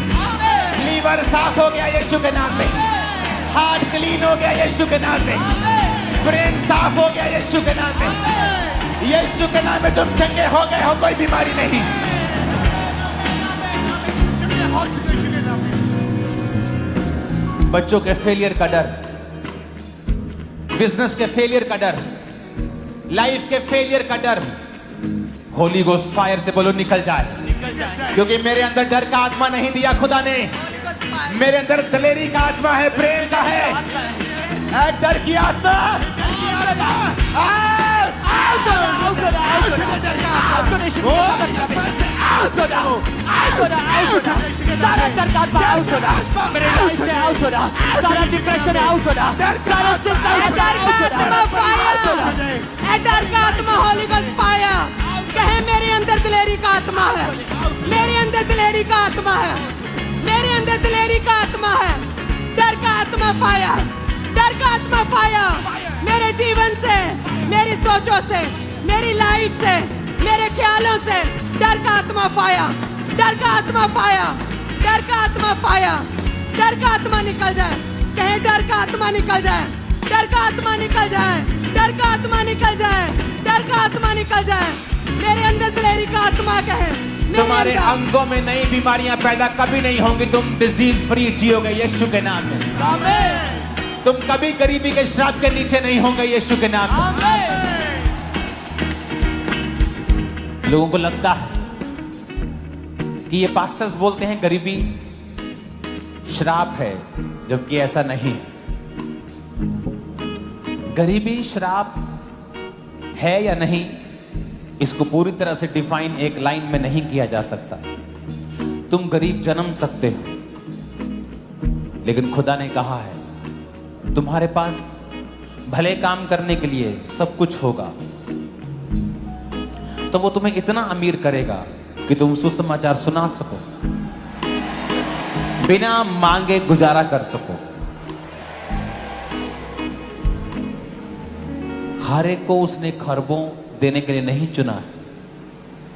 लीवर साफ हो गया यीशु के नाम में, हार्ट क्लीन हो गया यीशु के नाम में, ब्रेन साफ हो गया यीशु के नाम में। यीशु के नाम में तुम चंगे हो गए हो, कोई बीमारी नहीं। बच्चों के फेलियर का डर, बिजनेस के फेलियर का डर, लाइफ के फेलियर का डर, होली गोस्ट फायर से बोलो निकल जाए। क्योंकि मेरे अंदर डर का आत्मा नहीं दिया खुदा ने, मेरे अंदर दलेरी का आत्मा है, प्रेम का है। डर की आत्मा सारा डर का आत्मा आउट हो रहा, मेरे लाइफ से आउट हो रहा, सारा डिप्रेशन आउट हो रहा, सारा चिंता डर का आत्मा होली गोस्ट फायर। कहे मेरे अंदर दिलेरी का आत्मा है, मेरे अंदर दिलेरी का आत्मा है, मेरे अंदर दिलेरी का आत्मा है। डर का आत्मा फायर, डर का आत्मा फायर। मेरे जीवन से, मेरी सोचों से, मेरी लाइफ से, मेरे ख्यालों से डर का आत्मा फायर, डर का आत्मा फायर, डर का आत्मा फायर। डर का आत्मा निकल जाए। कहे डर का आत्मा निकल जाए, डर का आत्मा निकल जाए, डर का आत्मा निकल जाए, डर का आत्मा निकल जाए। मेरे अंदर दिलेरी का आत्मा कहे तुम्हारे अंगों में नई बीमारियां पैदा कभी नहीं होंगी, तुम डिजीज फ्री जियोगे यीशु के नाम में। आमीन। तुम कभी गरीबी के श्राप के नीचे नहीं होंगे यीशु के नाम में। आमीन। लोगों को लगता है कि ये पास्टर्स बोलते हैं गरीबी श्राप है, जबकि ऐसा नहीं। गरीबी श्राप है या नहीं, इसको पूरी तरह से डिफाइन एक लाइन में नहीं किया जा सकता। तुम गरीब जन्म सकते हो, लेकिन खुदा ने कहा है तुम्हारे पास भले काम करने के लिए सब कुछ होगा, तो वो तुम्हें इतना अमीर करेगा कि तुम सुसमाचार सुना सको, बिना मांगे गुजारा कर सको। हर एक को उसने खरबों देने के लिए नहीं चुना है,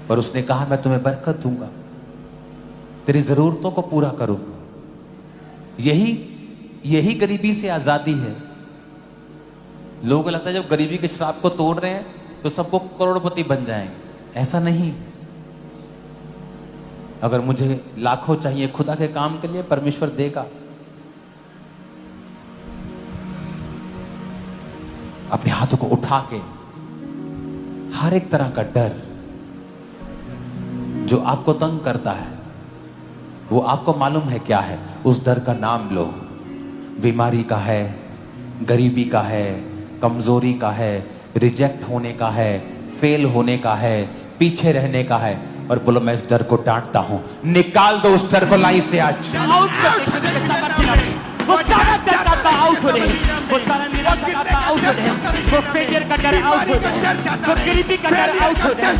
पर उसने कहा मैं तुम्हें बरकत दूंगा, तेरी जरूरतों को पूरा करूंगा। यही गरीबी से आजादी है। लोगों को लगता है जब गरीबी के श्राप को तोड़ रहे हैं तो सबको करोड़पति बन जाएंगे। ऐसा नहीं। अगर मुझे लाखों चाहिए खुदा के काम के लिए, परमेश्वर देगा। अपने हाथों को उठा के हर एक तरह का डर जो आपको तंग करता है, वो आपको मालूम है क्या है, उस डर का नाम लो। बीमारी का है, गरीबी का है, कमजोरी का है, रिजेक्ट होने का है, फेल होने का है, पीछे रहने का है, और बोलो मैं इस डर को डांटता हूं। निकाल दो उस डर को लाइफ से आज। आउट कर दे इसके सामर्थ्य नाम। वो सारा डर का आउट हो रहे, वो सारा निराशा का आउट हो रहे, वो फेलियर का डर आउट हो रहे, वो गरीबी का डर आउट हो रहे,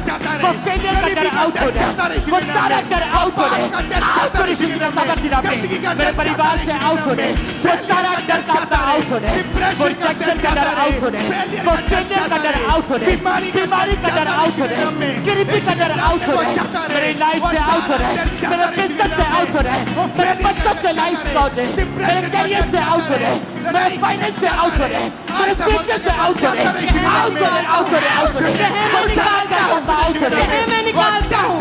वो फेलियर का डर आउट हो रहे, वो सारा डर आउट हो रहे। आउट करो यीशु के सामर्थ्य नाम में। मेरे परिवार से आउट हो रहे, वो सारा डर का आउट हो रहे, वो रिजेक्शन का डर आउट हो रहे, वो फेलियर का डर आउट हो रहे, बीमारी का डर आउट हो रहे, गरीबी का डर आउट हो रहे, मेरे लाइफ से आउट हो रहे, मेरे बिजनेस से आउट हो रहे, मेरे बच्चों से लाइफ से आउट हो रहे, मेरे करियर से आउट हो रहे, मेरे फाइनेंस से आउट हो रहे, मेरे फ्यूचर से आउट हो रहे, आउट हो रहे, आउट हो रहे, आउट हो रहे। मैं निकालता हूँ, मैं निकालता हूँ,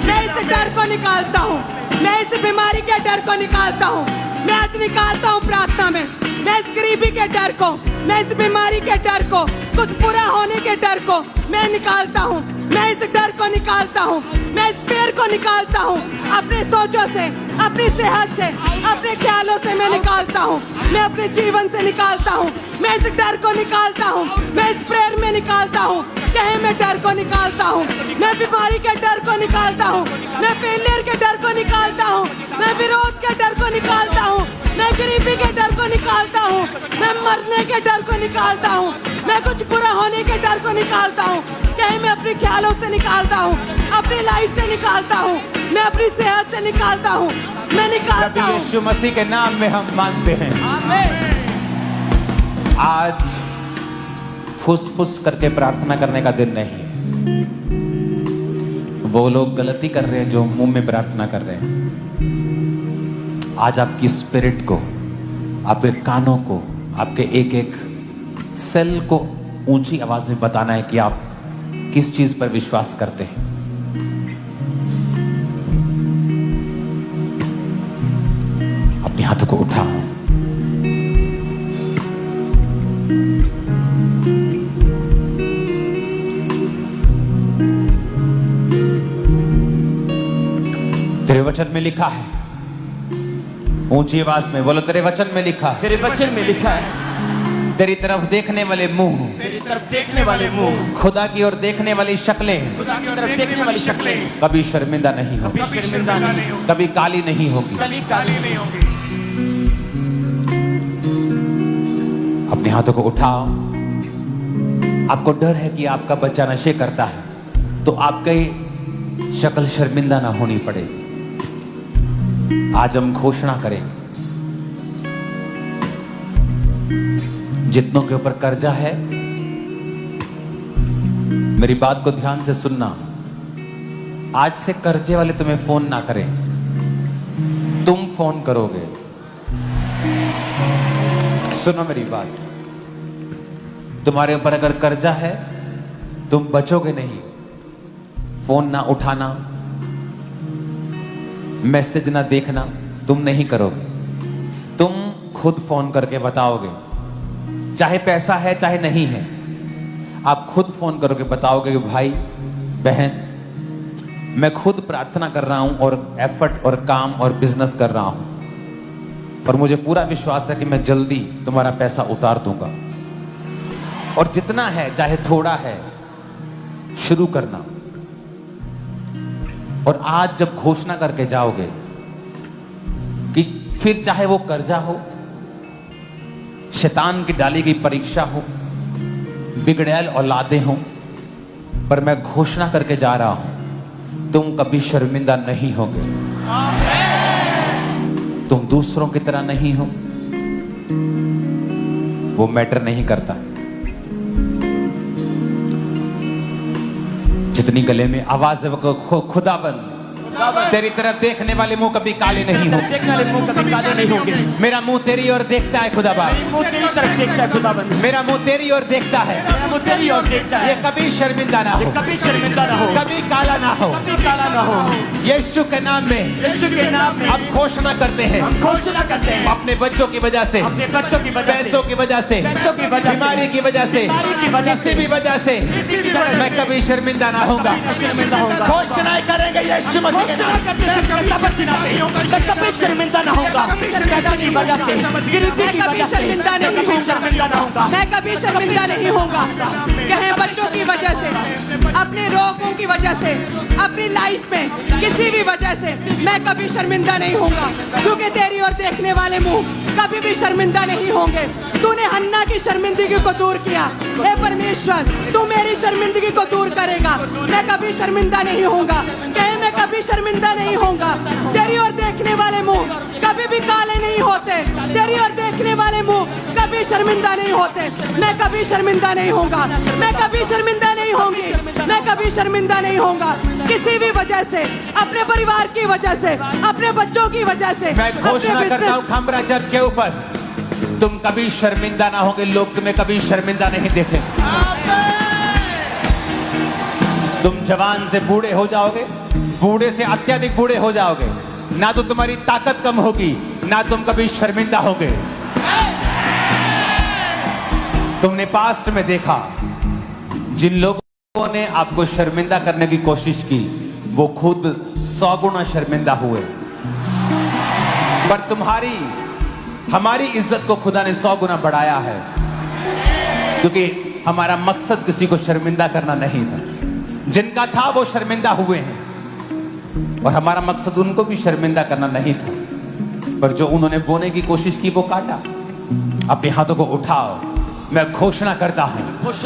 मैं इस डर को निकालता हूँ, मैं इस बीमारी के डर को निकालता हूँ, मैं आज निकालता हूँ प्रार्थना में। मैं इस गरीबी के डर को, मैं इस बीमारी के डर को, कुछ पूरा होने के डर को मैं निकालता हूँ। मैं इस डर को निकालता हूँ, मैं इस फेर को निकालता हूँ। अपने सोचों से, अपनी सेहत से, अपने ख्यालों से मैं निकालता हूँ, मैं अपने जीवन से निकालता हूँ। मैं इस डर को निकालता हूँ, मैं इस प्रेयर में निकालता हूँ। कहे मैं डर को निकालता हूँ, मैं बीमारी के डर को निकालता हूँ, मैं फेलियर के डर को निकालता हूँ, मैं विरोध के डर को निकालता हूँ, मैं गरीबी के डर को निकालता हूँ, मैं मरने के डर को निकालता हूँ, मैं कुछ बुरा होने के डर को निकालता हूँ। कहे मैं अपने ख्यालों से निकालता हूँ, अपनी लाइफ से निकालता हूँ, मैं अपनी सेहत से निकालता हूँ, मैं निकालता हूँ। यीशु मसीह के नाम में हम मानते हैं। आज फुस-फुस करके प्रार्थना करने का दिन नहीं। वो लोग गलती कर रहे हैं जो मुंह में प्रार्थना कर रहे हैं। आज आपकी स्पिरिट को, आपके कानों को, आपके एक एक सेल को ऊंची आवाज में बताना है कि आप किस चीज पर विश्वास करते हैं। अपने हाथों को उठाओ। तेरे वचन में लिखा है, ऊंची आवाज में बोलो, तेरे वचन में लिखा है, तेरे वचन में लिखा है, तेरी तरफ देखने वाले मुंह, तेरी तरफ देखने वाले मुंह, खुदा की ओर देखने वाली शक्लें, खुदा की तरफ देखने वाली शक्लें कभी शर्मिंदा नहीं होगी, कभी शर्मिंदा नहीं होगी, कभी काली नहीं होगी। कभी काली नहीं होगी। अपने हाथों को उठाओ। आपको डर है कि आपका बच्चा नशे करता है, तो आपकी शक्ल शर्मिंदा ना होनी पड़े। आज हम घोषणा करेंगे, जितनों के ऊपर कर्जा है, मेरी बात को ध्यान से सुनना। आज से कर्जे वाले तुम्हें फोन ना करें, तुम फोन करोगे। सुनो मेरी बात, तुम्हारे ऊपर अगर कर्जा है, तुम बचोगे नहीं। फोन ना उठाना, मैसेज ना देखना तुम नहीं करोगे। तुम खुद फोन करके बताओगे, चाहे पैसा है चाहे नहीं है, आप खुद फोन करोगे, बताओगे कि भाई बहन मैं खुद प्रार्थना कर रहा हूं और एफर्ट और काम और बिजनेस कर रहा हूं, और मुझे पूरा विश्वास है कि मैं जल्दी तुम्हारा पैसा उतार दूंगा। और जितना है चाहे थोड़ा है, शुरू करना। और आज जब घोषणा करके जाओगे कि फिर चाहे वो कर्जा हो, शैतान की डाली गई परीक्षा हो, बिगड़ैल औलादे हो, पर मैं घोषणा करके जा रहा हूं, तुम कभी शर्मिंदा नहीं होगे। तुम दूसरों की तरह नहीं हो, वो मैटर नहीं करता। जितनी गले में आवाज है वो खुदाबंद, तेरी तरफ देखने वाले मुंह कभी काले नहीं होंगे। देखने वाले मुंह कभी काले नहीं होंगे। मेरा मुंह तेरी ओर देखता है खुदाबंद, मुंह तेरी तरफ देखता है खुदाबंद। मेरा मुंह तेरी ओर देखता है, मेरा मुंह तेरी ओर देखता है। ये कभी शर्मिंदा ना हो, कभी शर्मिंदा ना हो, कभी काला ना हो। कभी काला ना हो। यीशु के नाम में, यीशु के नाम में अब घोषणा करते हैं, हम घोषणा करते हैं अपने बच्चों की वजह से, अपने बच्चों की वजह से, पैसों की वजह से, पैसों की वजह से, बीमारी की वजह से, बीमारी की वजह से, किसी भी वजह से किसी भी वजह से मैं कभी शर्मिंदा ना होगा। शर्मिंदा होगा। घोषणाएं करेंगे यीशु मसीह के घोषणा नाम। करते हैं मैं कभी शर्मिंदा ना होगा। पैदा की वजह से, गिरती की वजह से शर्मिंदा नहीं कभी होगा। शर्मिंदा ना होगा। मैं कभी शर्मिंदा नहीं होगा। कहें बच्चों की वजह से, अपने रोगों की वजह से, अपनी लाइफ में किसी भी वजह से मैं कभी शर्मिंदा नहीं होगा, क्योंकि तेरी ओर देखने वाले मुंह कभी भी शर्मिंदा नहीं होंगे। तूने हन्ना की शर्मिंदगी को दूर किया, हे परमेश्वर तू मेरी शर्मिंदगी को दूर करेगा। मैं कभी शर्मिंदा नहीं होगा। कहे मैं कभी शर्मिंदा नहीं होगा। तेरी ओर देखने वाले मुंह कभी भी काले नहीं होते। तेरी ओर देखने वाले मुंह कभी शर्मिंदा नहीं होते। मैं कभी शर्मिंदा नहीं होगा। मैं कभी शर्मिंदा नहीं होंगी। मैं कभी शर्मिंदा नहीं होगा, किसी भी वजह से, अपने परिवार की वजह से, अपने बच्चों की वजह से। मैं घोषणा करता हूं खामरा चर्च के ऊपर, तुम कभी शर्मिंदा ना होगे। लोग तुम्हें कभी शर्मिंदा नहीं देखेंगे। तुम जवान से बूढ़े हो जाओगे, बूढ़े से अत्यधिक बूढ़े हो जाओगे। ना तो तुम्हारी ताकत कम होगी, ना तुम कभी शर्मिंदा होगे। तुमने पास्ट में देखा, जिन लोगों ने आपको शर्मिंदा करने की कोशिश की, वो खुद 100 गुना शर्मिंदा हुए। पर तुम्हारी, हमारी इज्जत को खुदा ने 100 गुना बढ़ाया है, क्योंकि हमारा मकसद किसी को शर्मिंदा करना नहीं था। जिनका था वो शर्मिंदा हुए हैं, और हमारा मकसद उनको भी शर्मिंदा करना नहीं था। पर जो उन्होंने बोने की कोशिश की वो काटा। अपने हाथों को उठाओ, मैं घोषणा करता हूं,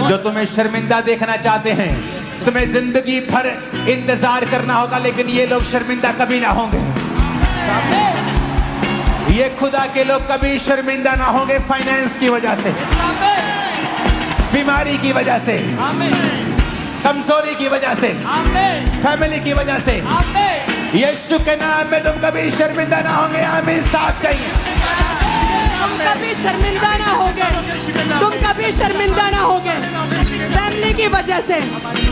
जो तुम्हें शर्मिंदा देखना चाहते हैं, तुम्हें जिंदगी भर इंतजार करना होगा, लेकिन ये लोग शर्मिंदा कभी ना होंगे। ये खुदा के लोग कभी शर्मिंदा ना होंगे। फाइनेंस की वजह से, बीमारी की वजह से, कमजोरी की वजह से, फैमिली की वजह से, यीशु के नाम में तुम कभी शर्मिंदा ना होंगे। आमीन। साथ चाहिए। तुम कभी शर्मिंदा ना होगे। तुम कभी शर्मिंदा ना होगे। फैमिली की वजह से,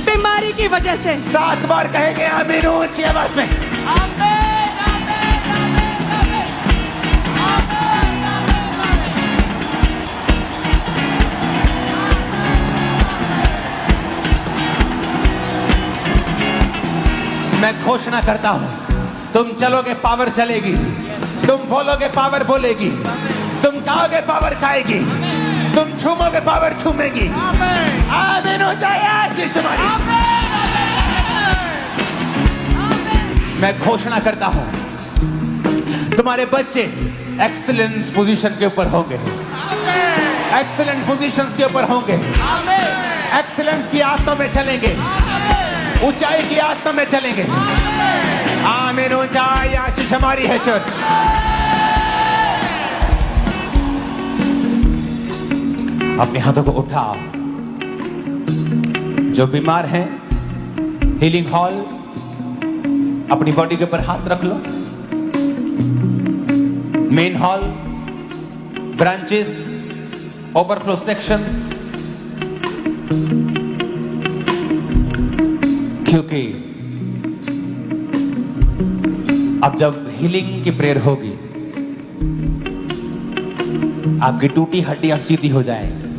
बीमारी की वजह से। 7 बार कहेंगे आमीन ऊंची आवाज में। मैं घोषणा करता हूं, तुम चलोगे पावर चलेगी, तुम बोलोगे पावर बोलेगी, तुम खाओगे पावर खाएगी, तुम छूमोगे पावर छूमेगी। आमीन हो जाए आशीष तुम्हारी। मैं घोषणा करता हूं, तुम्हारे बच्चे एक्सीलेंस पोजीशन के ऊपर होंगे, एक्सीलेंट पोजीशंस के ऊपर होंगे, एक्सीलेंस की आत्मा में चलेंगे, ऊंचाई की आत्मा में चलेंगे। आमीन। ऊंचाई आशीष हमारी है चर्च। अपने हाथों को उठाओ। जो बीमार हैं, हीलिंग हॉल, अपनी बॉडी के ऊपर हाथ रख लो। Main hall, branches, overflow sections, क्योंकि अब जब हीलिंग की प्रेयर होगी, आपकी टूटी हड्डियां सीधी हो जाएंगी,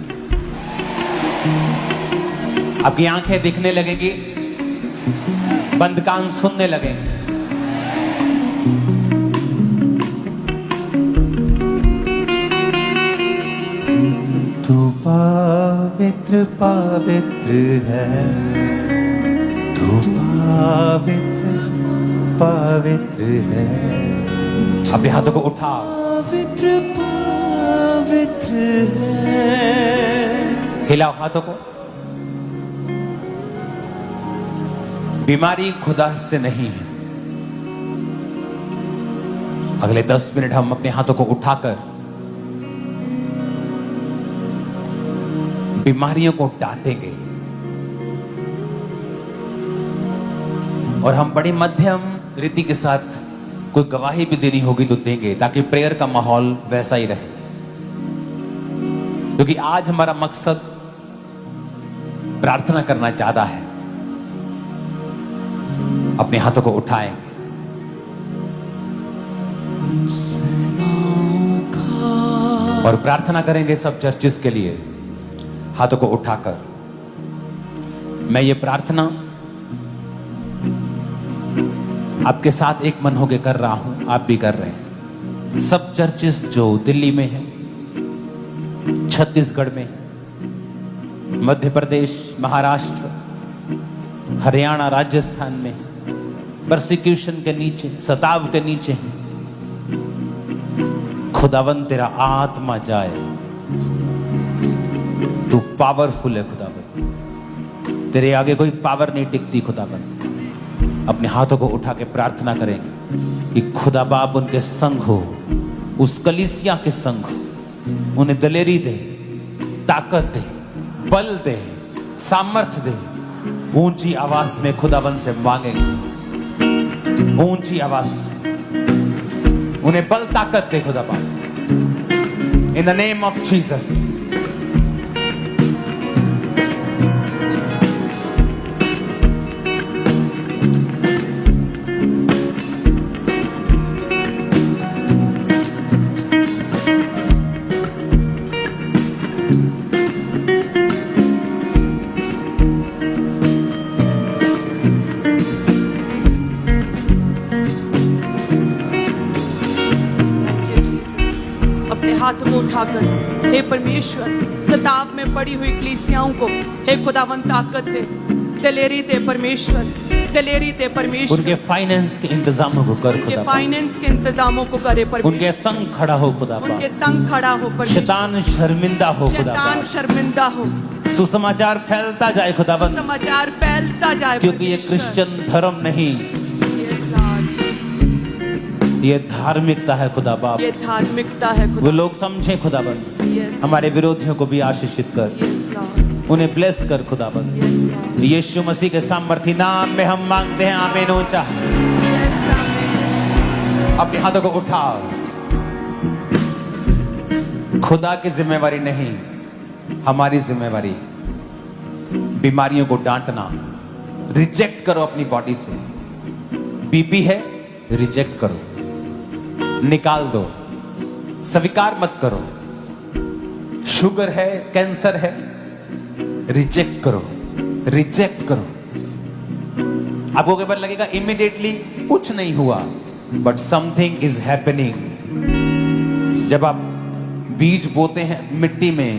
आपकी आंखें दिखने लगेंगी, बंद कान सुनने लगेंगे। तू पवित्र पवित्र है, तू पवित्र पवित्र है, अपने हाथों को उठाओ। पवित्र पवित्र है। हिलाओ हाथों को। बीमारी खुदा से नहीं है। अगले 10 मिनट हम अपने हाथों को उठाकर बीमारियों को डांटेंगे और हम बड़ी मध्यम रीति के साथ कोई गवाही भी देनी होगी तो देंगे, ताकि प्रेयर का माहौल वैसा ही रहे। क्योंकि आज हमारा मकसद प्रार्थना करना ज्यादा है। अपने हाथों को उठाएं और प्रार्थना करेंगे सब चर्चिस के लिए हाथों को उठाकर। मैं ये प्रार्थना आपके साथ एक मन होकर कर रहा हूं, आप भी कर रहे हैं। सब चर्चिस जो दिल्ली में है, छत्तीसगढ़ में, मध्य प्रदेश, महाराष्ट्र, हरियाणा, राजस्थान में परसिक्यूशन के नीचे, सताव के नीचे, खुदावन तेरा आत्मा जाए। तू पावरफुल है खुदावन, तेरे आगे कोई पावर नहीं टिकती खुदावन। अपने हाथों को उठा के प्रार्थना करेंगे कि खुदा बाप उनके संग हो, उस कलीसिया के संग हो। उन्हें दलेरी दे, ताकत दे, बल दे, सामर्थ्य दे। ऊंची आवाज में खुदावन से मांगेंगे, ऊंची आवाज। उन्हें बल ताकत दे खुदा बाप, इन द नेम ऑफ जीसस। हाथों को उठाकर, हे परमेश्वर, सताव में पड़ी हुई कलीसियाओं को हे खुदावन ताकत दे, दलेरी दे परमेश्वर, दलेरी दे परमेश्वर। उनके फाइनेंस के इंतजामों को कर खुदा, उनके फाइनेंस के इंतजामों को करे परमेश्वर। उनके संग खड़ा हो खुदा, उनके संग खड़ा हो परमेश्वर। शैतान शर्मिंदा हो खुदा, शैतान शर्मिंदा हो। सुसमाचार फैलता जाए खुदावन, समाचार फैलता जाए, क्योंकि ये क्रिश्चियन धर्म नहीं, ये धार्मिकता है खुदा बाप। ये धार्मिकता है खुदा। वो लोग समझे खुदावन। हमारे विरोधियों को भी आशीषित कर, उन्हें ब्लेस कर खुदावन। यीशु मसीह के सामर्थी नाम में हम मांगते हैं, आमीन। ऊंचा अपने हाथों को उठाओ। खुदा की जिम्मेवारी नहीं, हमारी जिम्मेवारी। बीमारियों को डांटना, रिजेक्ट करो अपनी बॉडी से। बीपी है, रिजेक्ट करो, निकाल दो, स्वीकार मत करो। शुगर है, कैंसर है, रिजेक्ट करो, रिजेक्ट करो। आपको कई बार लगेगा इमीडिएटली कुछ नहीं हुआ, बट समथिंग इज हैपनिंग। जब आप बीज बोते हैं मिट्टी में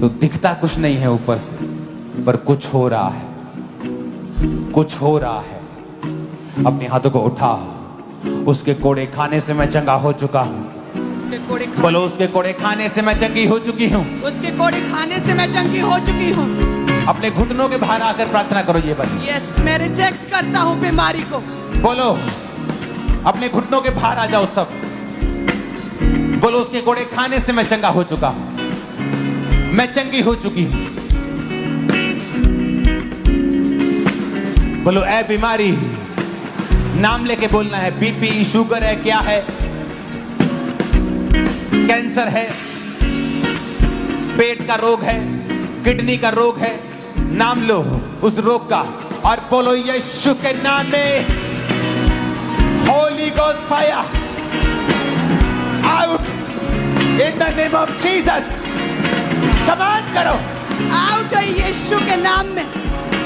तो दिखता कुछ नहीं है ऊपर से, पर कुछ हो रहा है, कुछ हो रहा है। अपने हाथों को उठा। उसके कोड़े खाने से मैं चंगा हो चुका हूँ। बोलो, उसके कोड़े खाने से मैं चंगी हो चुकी हूँ। उसके कोड़े खाने से मैं चंगी हो चुकी हूँ। अपने घुटनों के बाहर आकर प्रार्थना करो ये बात। यस, मैं रिजेक्ट करता हूँ बीमारी को। बोलो, अपने घुटनों के बाहर आ जाओ सब। बोलो, उसके कोड़े खाने से मैं चंगा हो चुका हूँ, मैं चंगी हो चुकी हूँ। बोलो, ऐ बीमारी, नाम लेके बोलना है। बीपी, शुगर है, क्या है, कैंसर है, पेट का रोग है, किडनी का रोग है, नाम लो उस रोग का और बोलो, यीशु के नाम में Holi ghost fire out in the name of Jesus. Command करो, आउट है यीशु के नाम में,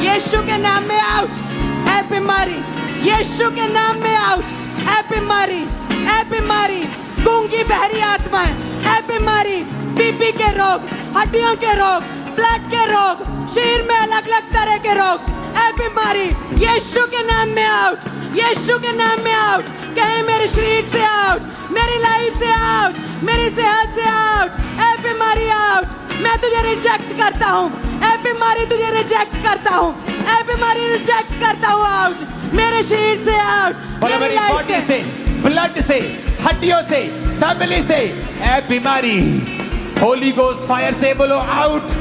यीशु के नाम में आउट। ऐ बीमारी, यीशु के नाम में आउट। ऐ बीमारी, ऐ बीमारी, गूंगी बहरी आत्मा है। ऐ बीमारी, बीपी के रोग, हड्डियों के रोग, ब्लड के रोग, शरीर में अलग अलग तरह के रोग। ऐ बीमारी, यीशु के नाम में आउट, यीशु के नाम में आउट। कहे मेरे शरीर से आउट, मेरी लाइफ से आउट, मेरी सेहत से आउट, ए बीमारी आउट। मैं तुझे रिजेक्ट करता हूँ, ए बीमारी तुझे रिजेक्ट करता हूँ, ए बीमारी रिजेक्ट करता हूँ, आउट मेरे शरीर से आउट, बोलो मेरी लाइफ बॉडी से, ब्लड से, हड्डियों से, फैमिली से, ए बीमारी होली गोस्ट फायर से बोलो आउट,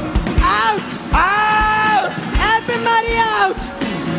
आउट, आउट। ए बीमारी आउट,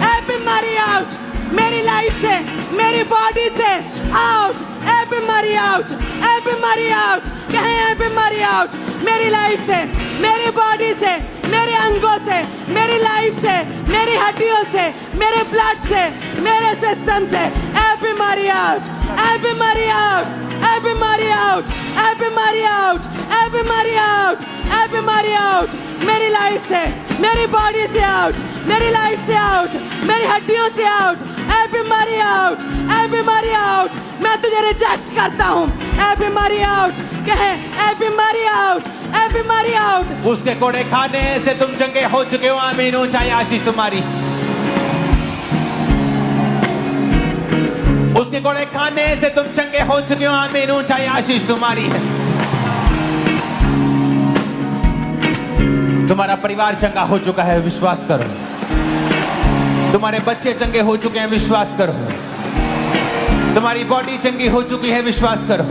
ए बीमारी आउट मेरी लाइफ से, मेरी बॉडी से आउट, ए बीमारी आउट, ए बीमारी आउट, कहें ए बीमारी आउट मेरी लाइफ से, मेरी बॉडी से, मेरे अंगों से, मेरी लाइफ से, मेरी हड्डियों से, मेरे ब्लड से, मेरे सिस्टम से, ए बीमारी आउट, ए बीमारी आउट, ए बीमारी आउट, ए बीमारी आउट, ए बीमारी आउट, ए बीमारी आउट मेरी लाइफ से, मेरी बॉडी से आउट, मेरी लाइफ से आउट, मेरी हड्डियों से आउट, ए बीमारी आउट, ए बीमारी आउट। मैं तुझे रिजेक्ट करता हूँ, ए बीमारी आउट, कहे ए बीमारी आउट, ए बीमारी आउट। उसके कोड़े खाने से तुम चंगे हो चुके हो, आमीन। ऊंचाई आशीष तुम्हारी। उसके कोड़े खाने से तुम चंगे हो चुके हो, आमीन। ऊंचाई आशीष तुम्हारी है। तुम्हारा परिवार चंगा हो चुका है, विश्वास करो। तुम्हारे बच्चे चंगे हो चुके हैं, विश्वास करो। तुम्हारी बॉडी चंगी हो चुकी है, विश्वास करो।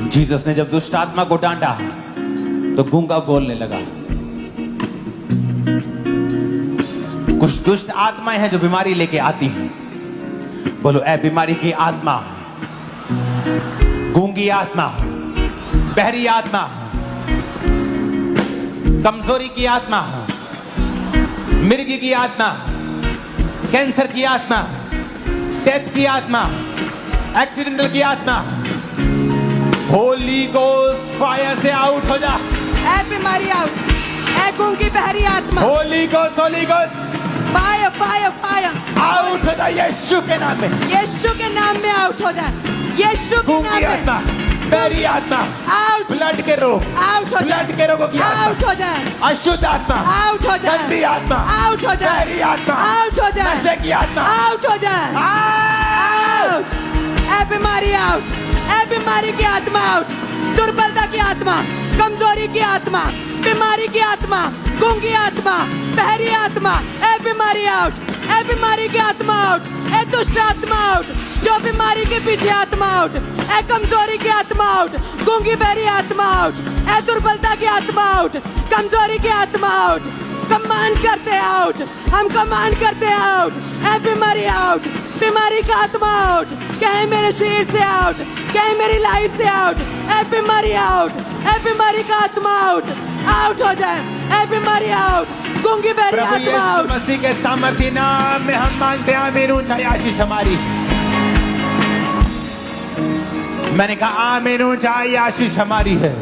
जीसस ने जब दुष्ट आत्मा को डांटा तो गूंगा बोलने लगा। कुछ दुष्ट आत्माएं हैं जो बीमारी लेके आती हैं। बोलो ए बीमारी की आत्मा, गूंगी आत्मा, बहरी आत्मा, कमजोरी की आत्मा, मिर्गी की आत्मा, कैंसर की आत्मा, डेथ की आत्मा, एक्सीडेंटल की आत्मा, होली गोस्ट फायर से आउट हो जा। ए बीमारी आउट, ए गूंगी बहरी आत्मा, Holi ghost, Holi ghost fire, fire, fire out हो जा यीशु के नाम में। यीशु के नाम में आउट हो जाए, यीशु के नाम गूंगी में आत्मा, बहरी आत्मा, आउट, ब्लड के रोग, आउट हो जाए, ब्लड के रोगों की आउट आत्मा, हो जाए, अशुद्ध आत्मा, आउट हो जाए, गंदी आत्मा, आउट हो जाए, बहरी आत्मा, आउट हो जाए, नशे की आत्मा, आउट हो जाए, आउट। ए बीमारी आउट, ए बीमारी की आत्मा आउट, दुर्बलता की आत्मा, कमजोरी की आत्मा, बीमारी की आत्मा, गूंगी आत्मा, बहरी आत्मा, ए बीमारी आउट, ए बीमारी की आत्मा आउट, ए दुष्ट आत्मा आउट, जो बीमारी के पीछे आत्मा आउट, ए कमजोरी की आत्मा आउट, गूंगी बहरी आत्मा आउट, ए दुर्बलता की आत्मा आउट, कमजोरी की आत्मा आउट। कमांड करते आउट, हम कमांड करते आउट, ए बीमारी आउट, बीमारी का आत्मा आउट, कहे मेरे शरीर से आउट, कहे मेरी लाइफ से आउट, ए बीमारी आउट, ए बीमारी का आत्मा आउट, आउट हो जाए, ए बीमारी आउट, गूंगी बहरी प्रभु आत्मा यीशु आउट। मसीह के सामर्थ्य नाम में हम मांगते हैं, आमीन। ऊंचाई आशीष हमारी। मैंने कहा आमीन, ऊंचाई आशीष हमारी है।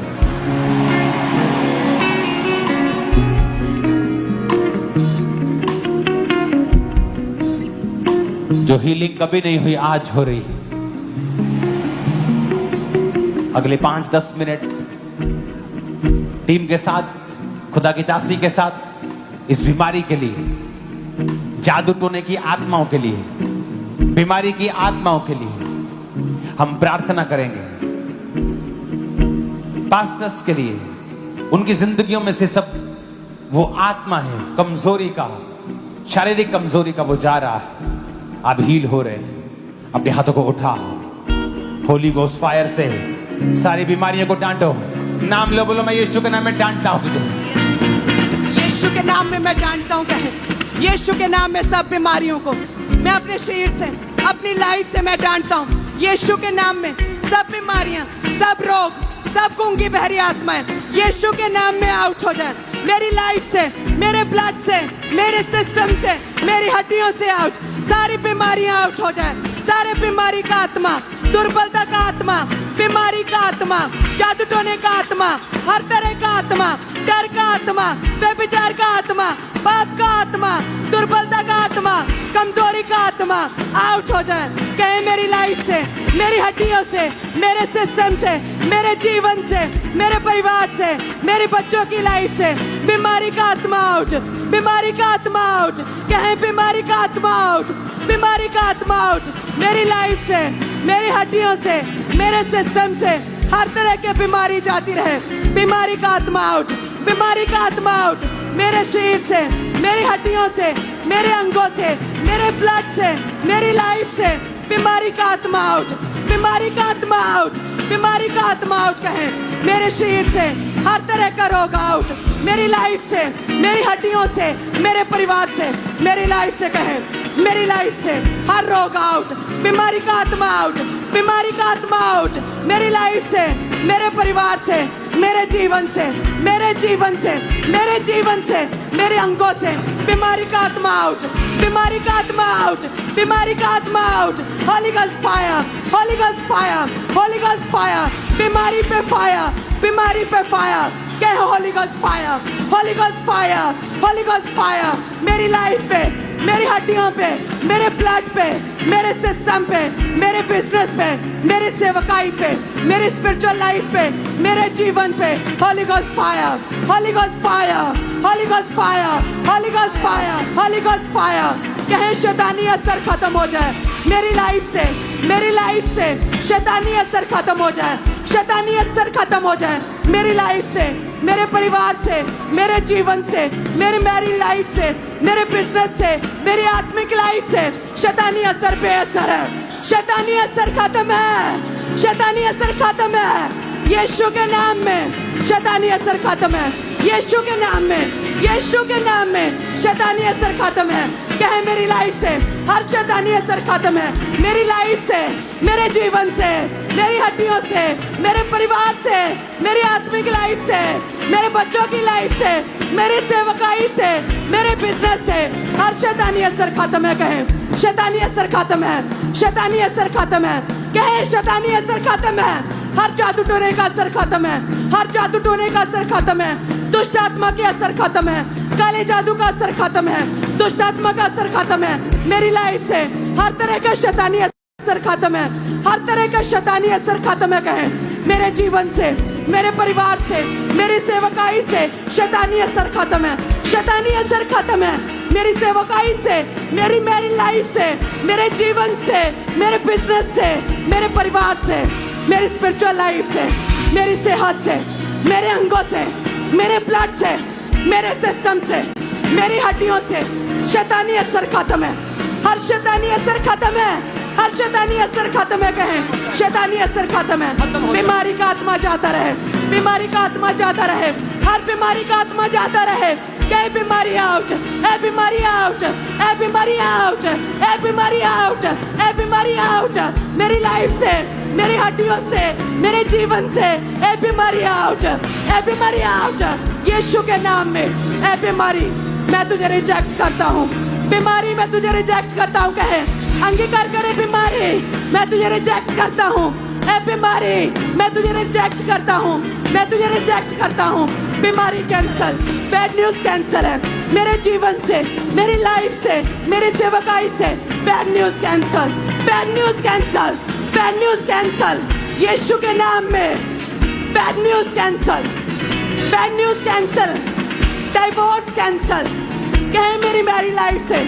जो हीलिंग कभी नहीं हुई आज हो रही। अगले 5-10 मिनट टीम के साथ, खुदा की दासी के साथ, इस बीमारी के लिए, जादू टोने की आत्माओं के लिए, बीमारी की आत्माओं के लिए हम प्रार्थना करेंगे। पास्टर्स के लिए, उनकी जिंदगियों में से सब वो आत्मा है कमजोरी का, शारीरिक कमजोरी का, वो जा रहा है। आप हील हो रहे हैं। अपने हाथों को उठा, होली गोस्ट फायर से सारी बीमारियों को डांटो। नाम लो, बोलो मैं यीशु के नाम में डांटता हूं तुझे। यीशु के नाम में मैं डांटता हूँ, कहे यीशु के नाम में सब बीमारियों को मैं अपने शरीर से, अपनी लाइफ से मैं डांटता हूँ। यीशु के नाम में सब बीमारियां, सब रोग, सब गूंगी बहरी आत्माएं यीशु के नाम में आउट हो जाए। मेरी लाइफ से, मेरे ब्लड से, मेरे सिस्टम से, मेरी हड्डियों से आउट, सारी बीमारियां आउट हो जाए। सारे बीमारी का आत्मा, दुर्बलता का आत्मा, बीमारी का आत्मा, जादू टोने का आत्मा, हर तरह का आत्मा, डर का आत्मा, व्यभिचार का आत्मा, पाप का आत्मा, दुर्बलता का आत्मा, कमजोरी का आत्मा आउट हो जाए। कहे मेरी लाइफ से, मेरी हड्डियों से, मेरे सिस्टम से, मेरे जीवन से, मेरे परिवार से, मेरे बच्चों की लाइफ से बीमारी का आत्मा आउट, बीमारी का आत्मा आउट। कहे बीमारी का आत्मा आउट, बीमारी का आत्मा आउट। मेरी लाइफ से, मेरी हड्डियों से, मेरे सिस्टम से हर तरह की बीमारी जाती रहे। बीमारी का आत्मा आउट, बीमारी का आत्मा आउट। मेरे शरीर से, मेरी हड्डियों से, मेरे अंगों से, मेरे ब्लड से, मेरी लाइफ से बीमारी का आत्मा आउट, बीमारी का आत्मा आउट, बीमारी का आत्मा आउट। कहें मेरे शरीर से हर तरह का रोग आउट, मेरी लाइफ से, मेरी हड्डियों से, मेरे परिवार से, मेरी लाइफ से। कहें मेरी लाइफ से हर रोग आउट, बीमारी का आत्मा आउट, बीमारी का आत्मा आउट। मेरी लाइफ से, मेरे परिवार से, मेरे जीवन से, मेरे जीवन से, मेरे जीवन से, मेरे अंगों से बीमारी का आत्मा आउट, बीमारी का आत्मा आउट, बीमारी का आत्मा out. Holi ghost fire, Holi ghost fire, Holi ghost fire. बीमारी पे फायर, बीमारी पे फायर। कहो Holi ghost fire, Holi ghost fire, Holi ghost fire. मेरी लाइफ पे, मेरी हड्डियों पे, मेरे ब्लड पे, मेरे सिस्टम पे, मेरे बिजनेस पे, मेरी सेवकाई पे, मेरी स्पिरिचुअल लाइफ पे, मेरे जीवन पे Holi ghost fire, Holi ghost fire, Holi ghost fire, Holi ghost fire, Holi ghost fire. कहें शैतानी असर खत्म हो जाए मेरी लाइफ से, मेरी लाइफ से शैतानी असर खत्म हो जाए, शैतानी असर खत्म हो जाए मेरी लाइफ से, मेरे परिवार से, मेरे जीवन से, मेरी मैरिड लाइफ से, मेरे बिजनेस से, मेरी आत्मिक लाइफ से। शैतानी असर बेअसर है, शैतानी असर खत्म है, शैतानी असर खत्म है। यीशु के नाम में शैतानी असर खत्म है, यीशु के नाम में, यीशु के नाम में शैतानी असर खत्म है। कहे मेरी लाइफ से हर शैतानी असर खत्म है, मेरी लाइफ से, मेरे जीवन से, मेरी हड्डियों से, मेरे परिवार से, मेरी आत्मिक लाइफ से, मेरे बच्चों की लाइफ से, मेरी सेवकाई से, मेरे बिजनेस से हर शैतानी असर खत्म है। कहे शैतानी असर खत्म है, शैतानी असर खत्म है। कहे शैतानी असर खत्म है, हर जादू टोने का असर खत्म है, हर जादू टोने का असर खत्म है। दुष्ट आत्मा के असर खत्म है, काले जादू का असर खत्म है, दुष्ट आत्मा का असर खत्म है। मेरी लाइफ से हर तरह का शैतानी असर खत्म है, हर तरह का शैतानी असर खत्म है। कहे मेरे जीवन से, मेरे परिवार से, मेरी सेवकाई से शैतानी असर खत्म है, शैतानी असर खत्म है। मेरी सेवकाई से, मेरी मैरिड लाइफ से, मेरे जीवन से, मेरे बिजनेस से, मेरे परिवार से, मेरी स्पिरिचुअल लाइफ से, मेरी सेहत से, मेरे अंगों से, मेरे ब्लड से, मेरे सिस्टम से, मेरी हड्डियों से शैतानी असर खत्म है, हर शैतानी असर खत्म है, हर शैतानी असर खत्म है। कहें शैतानी असर खत्म है। बीमारी का आत्मा जाता रहे, बीमारी का आत्मा जाता रहे, हर बीमारी का आत्मा जाता रहे। कहे बीमारी आउट, ए बीमारी आउट, ए बीमारी आउट, ए बीमारी आउट, ए बीमारी आउट। मेरी लाइफ से, मेरी हड्डियों से, मेरे जीवन से ए बीमारी आउट, ए बीमारी आउट। यीशु के नाम में ए बीमारी मैं तुझे रिजेक्ट करता हूँ, बीमारी मैं तुझे रिजेक्ट करता हूँ। कहे अंगीकार करे बीमारी मैं तुझे रिजेक्ट करता हूँ, ए बीमारी मैं तुझे रिजेक्ट करता हूँ, मैं तुझे रिजेक्ट करता हूँ। बीमारी कैंसल, बैड न्यूज कैंसल है मेरे जीवन से, मेरी लाइफ से, मेरी सेवकाई से। Bad news cancel, bad news cancel, bad news cancel यीशु के नाम में। Bad news cancel, bad news cancel, divorce cancel. कहे मेरी मैरिड लाइफ से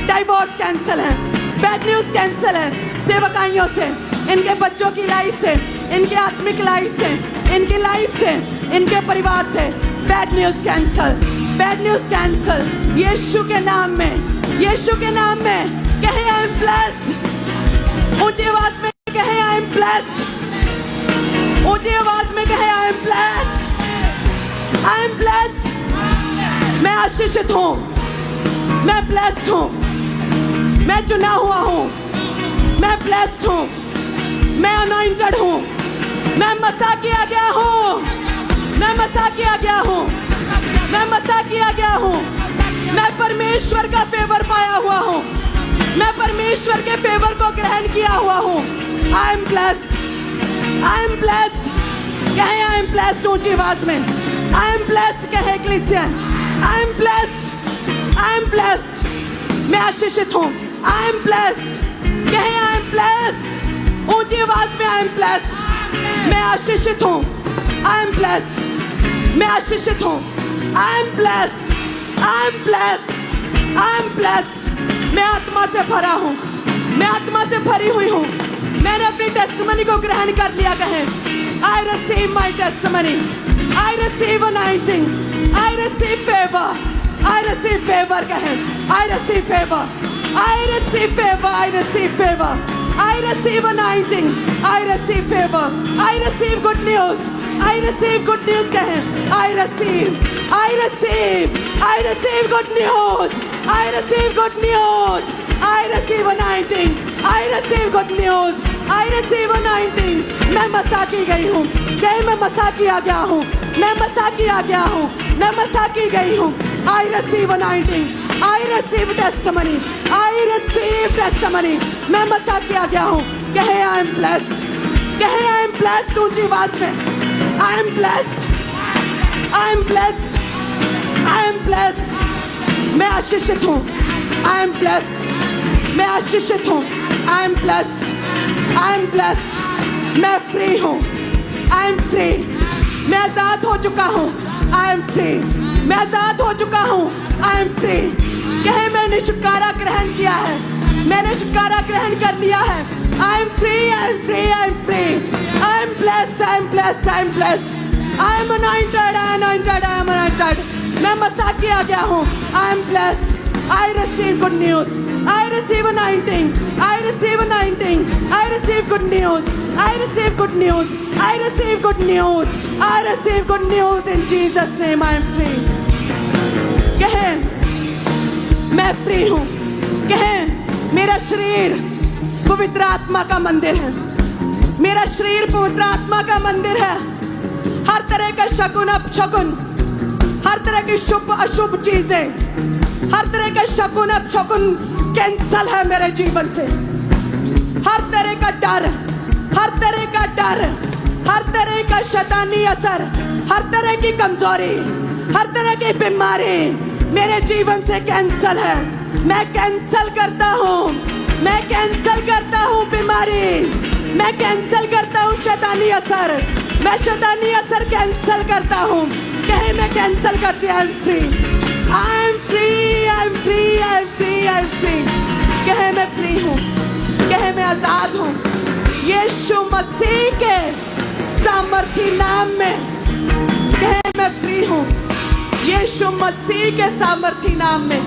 डाइवोर्स कैंसल है, बैड न्यूज कैंसल है सेवकाइयों से, इनके बच्चों की लाइफ से, इनके आत्मिक लाइफ से, इनकी लाइफ से, इनके परिवार से। Bad news cancel, bad news cancel यीशु के नाम में, यीशु के नाम में। कहे आई एम ब्लेस्ड, ऊंची आवाज में कहे आई एम ब्लेस्ड, ऊंची आवाज में कहे आई am blessed, I am blessed. मैं आशीषित हूँ, मैं ब्लेस्ड हूँ, मैं चुना हुआ हूँ, मैं ब्लेस्ड हूँ, मैं अनॉइंटेड हूँ, मैं मसा किया गया हूँ, मैं मसा किया गया हूँ, मैं मसा किया गया हूँ। मैं परमेश्वर का फेवर पाया हुआ हूँ, मैं परमेश्वर के फेवर को ग्रहण किया हुआ हूँ। आई am blessed, I am blessed, कहे आई एम ब्लेस्ड ऊंची आवाज में, आई एम ब्लेस्ड कहे ecclesia, I am blessed, I am blessed, मैं आशीषित हूँ, आई एम ब्लेस्ड, कहे आई एम ब्लेस्ड ऊंची आवाज में, आई एम ब्लेस्ड, मैं आशीषित हूँ, आई एम ब्लेस्ड, मैं आशीषित हूँ, आई am blessed, I am blessed, I am blessed, मैं आत्मा से भरा हूँ, मैं आत्मा से भरी हुई हूँ, मैंने अपनी टेस्टिमनी को ग्रहण कर लिया। कहे I receive my testimony, I receive anointing, I receive favour, I receive favour, कहे I receive favour, I receive favour, I receive favour, I receive anointing, I receive favour, I receive good news, I receive good news, कहे I receive, I receive, I receive good news, I receive good news, I receive anointing, I receive good news, I receive anointing, मैं मसा की गई हूँ, कहे मैं मसा किया गया हूँ, मैं मसा किया गया हूँ, मैं मसा की गई हूँ, आई receive anointing, I receive testimony, I receive testimony, मैं मसा किया गया हूँ, कहे आई एम ब्लेस्ड, कहे आई एम ब्लेस्ड ऊंची आवाज में, आई am blessed, I am blessed, I am blessed, मैं आशीषित हूँ, आई एम ब्लेस्ड, मैं आशीषित हूँ, आई am blessed, I am blessed, मैं फ्री हूँ, आई एम फ्री, मैं आजाद हो चुका हूँ, आई एम फ्री, मैं आजाद हो चुका हूँ, आई एम फ्री, कहे मैंने छुटकारा ग्रहण किया है, मैंने छुटकारा ग्रहण कर लिया है, I am free, I am free, I am free, I am blessed, I am blessed, I am blessed, I M anointed, I am anointed, I am anointed, मैं मसा किया गया हूँ, आई am blessed, I receive good news, I receive anointing, I receive anointing, I receive good news, I receive good news, I receive good news, I receive good news in Jesus name I am free. कहे मैं free हूँ, कहे मेरा शरीर पवित्र आत्मा का मंदिर है, मेरा शरीर पवित्र आत्मा का मंदिर है, हर तरह का शकुन अपशकुन, हर तरह की शुभ अशुभ चीजें, हर तरह का शकुन अपशकुन कैंसल है मेरे जीवन से, हर तरह का डर, हर तरह का डर, हर तरह का शैतानी असर, हर तरह की कमजोरी, हर तरह की बीमारी मेरे जीवन से कैंसल है, मैं कैंसल करता हूँ, मैं कैंसल करता हूँ बीमारी, मैं कैंसल करता हूँ शैतानी असर, मैं शैतानी असर कैंसल करता हूँ, कहे मैं कैंसल करती हूँ, I am free, I am free, I am free, I am free, I am free, कहे मैं फ्री हूँ, कहे मैं आजाद हूँ, यीशु मसीह के सामर्थी नाम में, कहे मैं फ्री हूँ, यीशु मसीह के सामर्थी नाम में।